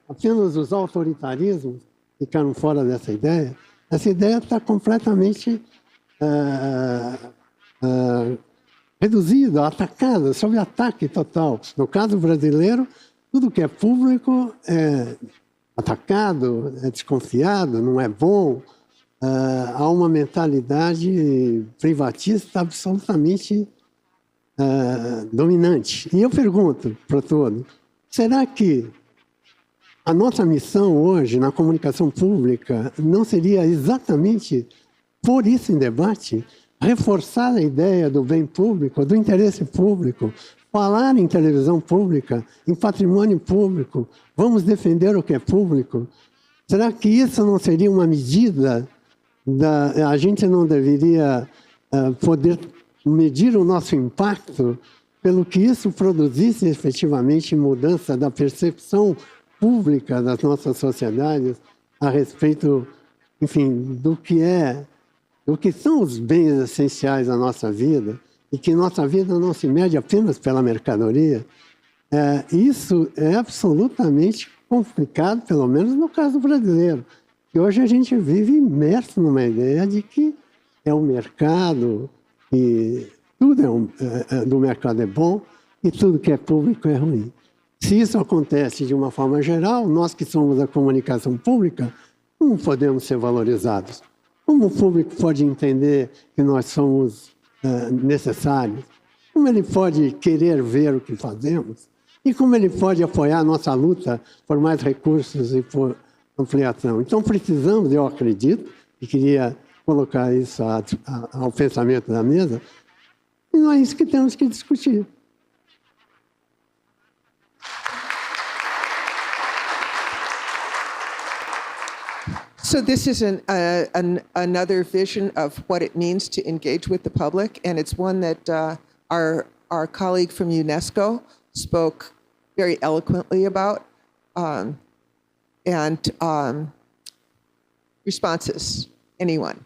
apenas os autoritarismos ficaram fora dessa ideia. Essa ideia está completamente reduzida, atacada, sob ataque total. No caso brasileiro, tudo que é público é atacado, é desconfiado, não é bom. Há uma mentalidade privatista absolutamente dominante. E eu pergunto para todos, será que a nossa missão hoje na comunicação pública não seria exatamente pôr isso em debate, reforçar a ideia do bem público, do interesse público, falar em televisão pública, em patrimônio público, vamos defender o que é público? Será que isso não seria uma medida a gente não deveria poder medir o nosso impacto pelo que isso produzisse efetivamente em mudança da percepção pública das nossas sociedades a respeito, enfim, do que são os bens essenciais da nossa vida e que nossa vida não se mede apenas pela mercadoria? Isso é absolutamente complicado, pelo menos no caso brasileiro. E hoje a gente vive imerso numa ideia de que é um mercado e tudo do mercado é bom e tudo que é público é ruim. Se isso acontece de uma forma geral, nós que somos da comunicação pública, como podemos ser valorizados? Como o público pode entender que nós somos necessários? Como ele pode querer ver o que fazemos? E como ele pode apoiar a nossa luta por mais recursos e ampliação. Então, precisamos, eu acredito, e queria colocar isso ao pensamento da mesa, e não é isso que temos que discutir. So this is another vision of what it means to engage with the public, and it's one that our colleague from UNESCO spoke very eloquently about. Responses, anyone?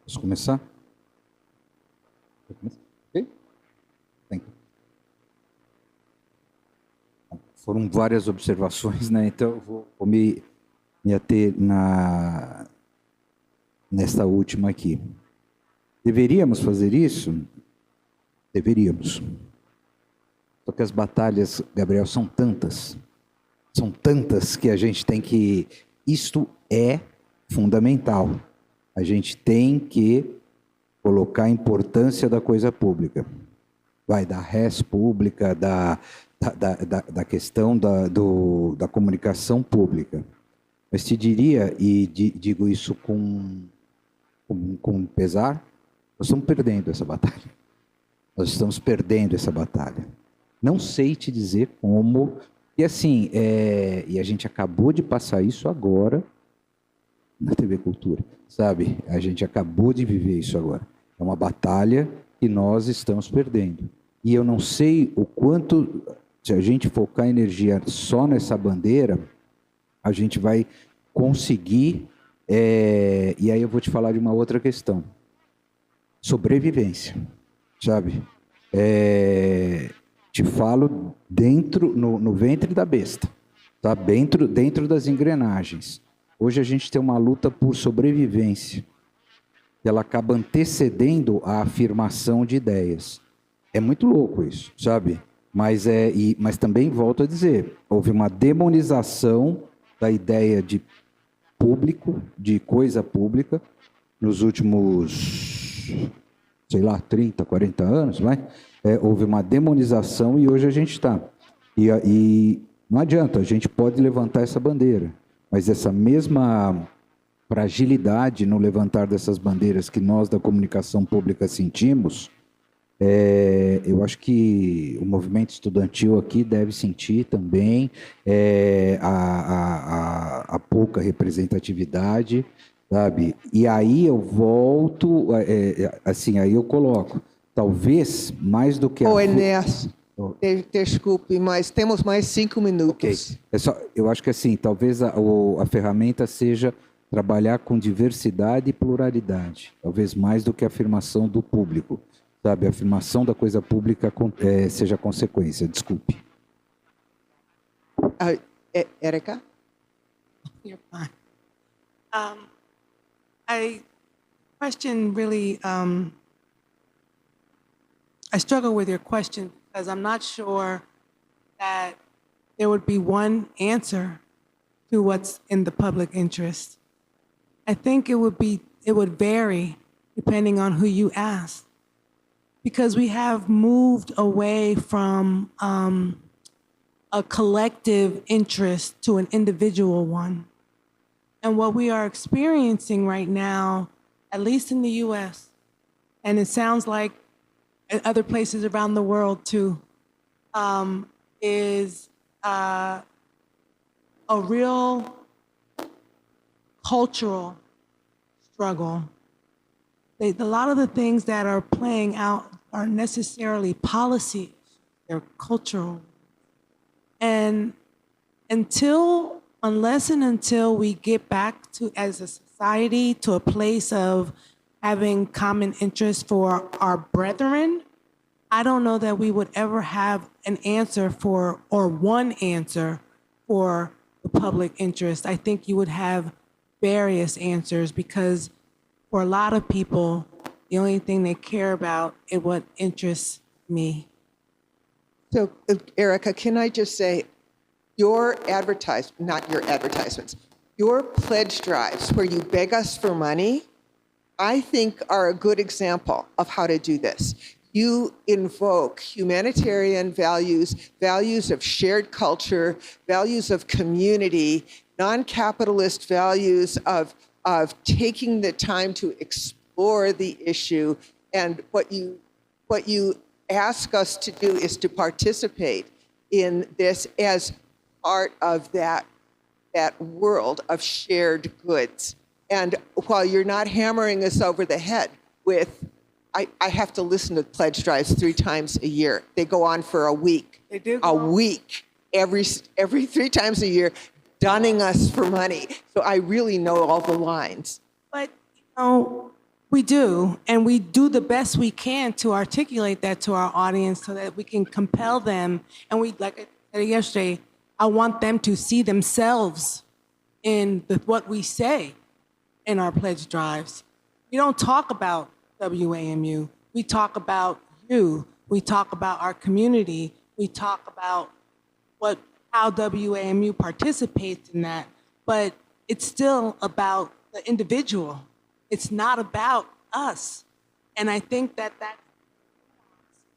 Posso começar? Ok? Foram várias observações, né? Então eu vou me ater nesta última aqui. Deveríamos fazer isso? Deveríamos. Só que as batalhas, Gabriel, são tantas que a gente tem que... Isto é fundamental. A gente tem que colocar a importância da coisa pública. Da res pública, da questão da comunicação pública. Mas te diria, e digo isso com pesar, nós estamos perdendo essa batalha. Nós estamos perdendo essa batalha. Não sei te dizer como... E assim, e a gente acabou de passar isso agora na TV Cultura, sabe? A gente acabou de viver isso agora. É uma batalha que nós estamos perdendo. E eu não sei o quanto, se a gente focar energia só nessa bandeira, a gente vai conseguir... e aí eu vou te falar de uma outra questão. Sobrevivência, sabe? Te falo no ventre da besta, tá? Dentro das engrenagens. Hoje a gente tem uma luta por sobrevivência, que ela acaba antecedendo a afirmação de ideias. É muito louco isso, sabe? Mas também, volto a dizer, houve uma demonização da ideia de público, de coisa pública, nos últimos, sei lá, 30, 40 anos, vai? Houve uma demonização e hoje a gente está. E não adianta, a gente pode levantar essa bandeira, mas essa mesma fragilidade no levantar dessas bandeiras que nós da comunicação pública sentimos, eu acho que o movimento estudantil aqui deve sentir também a pouca representatividade, sabe? E aí eu volto, assim, aí eu coloco, talvez mais do que... Enéas, Desculpe, mas temos mais 5 minutos. Ok. Eu acho que assim, talvez a ferramenta seja trabalhar com diversidade e pluralidade, talvez mais do que a afirmação do público, sabe? A afirmação da coisa pública seja consequência. Desculpe. Érica? You're fine. I struggle with your question because I'm not sure that there would be one answer to what's in the public interest. I think it would vary depending on who you ask, because we have moved away from a collective interest to an individual one. And what we are experiencing right now, at least in the US, and it sounds like in other places around the world too, is a real cultural struggle. A lot of the things that are playing out are necessarily policies, they're cultural. And unless and until we get back to, as a society, to a place of having common interests for our brethren, I don't know that we would ever have an answer for, or one answer for the public interest. I think you would have various answers, because for a lot of people, the only thing they care about is what interests me. So, Erica, can I just say, your advertisements, your pledge drives where you beg us for money, I think are a good example of how to do this. You invoke humanitarian values, values of shared culture, values of community, non-capitalist values of taking the time to explore the issue. And what you ask us to do is to participate in this as part of that world of shared goods. And while you're not hammering us over the head with, I have to listen to pledge drives 3 times a year. They go on for a week. They do. A week, every 3 times a year, dunning us for money. So I really know all the lines. But, we do, and we do the best we can to articulate that to our audience so that we can compel them. And like I said yesterday, I want them to see themselves in what we say in our pledge drives. We don't talk about WAMU. We talk about you. We talk about our community. We talk about how WAMU participates in that. But it's still about the individual. It's not about us. And I think that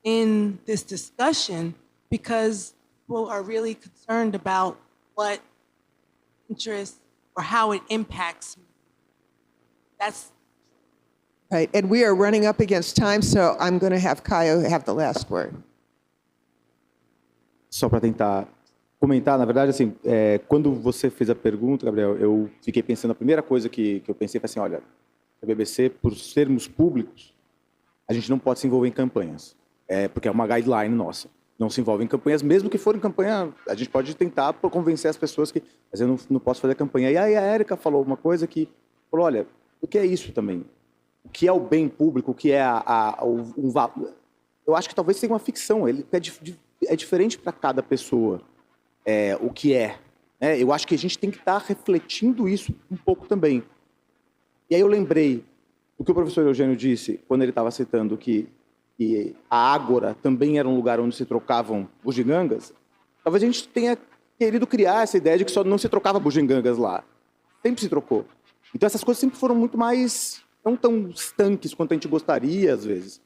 in this discussion, because people are really concerned about what interest or how it impacts me. That's right. And we are running up against time, so I'm going to have Caio have the last word. Só para tentar comentar, na verdade, assim, quando você fez a pergunta, Gabriel, eu fiquei pensando, a primeira coisa que eu pensei foi assim, olha, a BBC, por sermos públicos, a gente não pode se envolver em campanhas, porque é uma guideline nossa. Não se envolve em campanhas, mesmo que for em campanha, a gente pode tentar convencer as pessoas que, mas eu não posso fazer campanha. E aí a Érica falou uma coisa que, falou, olha, o que é isso também? O que é o bem público? O que é eu acho que talvez seja uma ficção, ele é diferente para cada pessoa, o que é. Eu acho que a gente tem que estar refletindo isso um pouco também. E aí eu lembrei do que o professor Eugênio disse, quando ele estava citando que a Ágora também era um lugar onde se trocavam bugigangas. Talvez a gente tenha querido criar essa ideia de que só não se trocava bugigangas lá. Sempre se trocou. Então essas coisas sempre foram muito mais, não tão estanques quanto a gente gostaria, às vezes.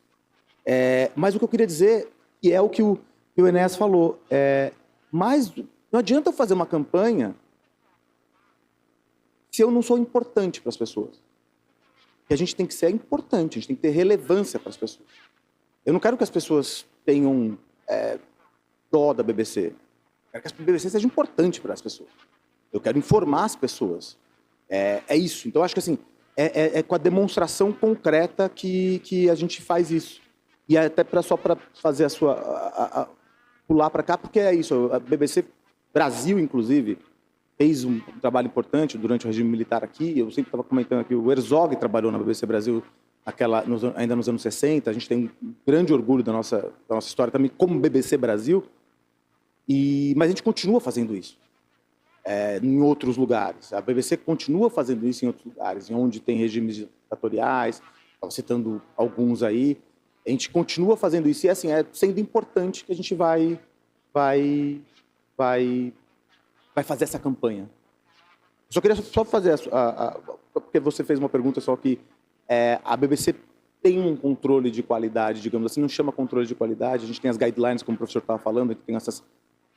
Mas o que eu queria dizer, e é o que o Enéas falou, mas não adianta eu fazer uma campanha se eu não sou importante para as pessoas. Que a gente tem que ser importante, a gente tem que ter relevância para as pessoas. Eu não quero que as pessoas tenham dó da BBC. Eu quero que a BBC seja importante para as pessoas. Eu quero informar as pessoas. É isso. Então, acho que assim, com a demonstração concreta que a gente faz isso. E até só para fazer pular para cá, porque é isso. A BBC Brasil, inclusive, fez um trabalho importante durante o regime militar aqui. Eu sempre estava comentando aqui, o Herzog trabalhou na BBC Brasil ainda nos anos 60. A gente tem um grande orgulho da nossa história também como BBC Brasil. Mas a gente continua fazendo isso em outros lugares. A BBC continua fazendo isso em outros lugares, onde tem regimes ditatoriais. Estava citando alguns aí. A gente continua fazendo isso e assim, sendo importante que a gente vai fazer essa campanha. Eu só queria fazer porque você fez uma pergunta só que a BBC tem um controle de qualidade, digamos assim, não chama controle de qualidade, a gente tem as guidelines, como o professor estava falando, a gente tem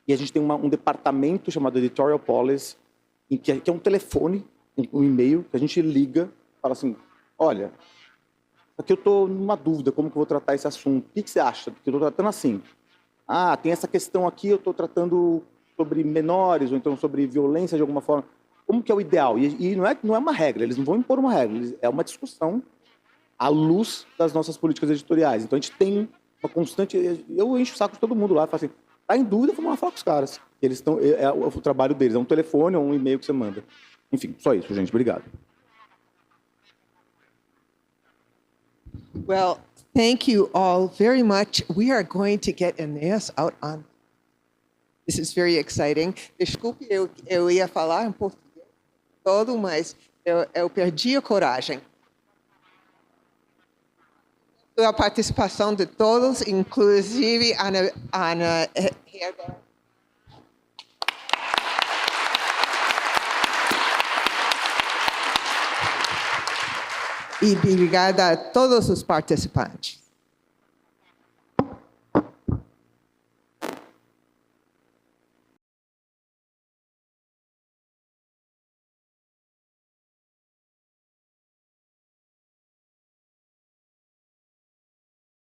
e a gente tem um departamento chamado Editorial Policy, que é um telefone, um e-mail, que a gente liga, fala assim, olha, aqui eu estou numa dúvida, como que eu vou tratar esse assunto? O que você acha? Porque eu estou tratando assim. Tem essa questão aqui, eu estou tratando sobre menores, ou então sobre violência de alguma forma. Como que é o ideal? E não é uma regra, eles não vão impor uma regra, é uma discussão à luz das nossas políticas editoriais. Então a gente tem uma constante... Eu encho o saco de todo mundo lá, falo assim, tá em dúvida, vamos lá falar com os caras. Eles estão, o trabalho deles é um telefone ou um e-mail que você manda. Enfim, só isso, gente. Obrigado. Well, thank you all very much. We are going to get Enéas out on. This is very exciting. Desculpe, eu ia falar em português todo, mas eu perdi a coragem. A participação de todos, inclusive Ana Herder. E obrigada a todos os participantes.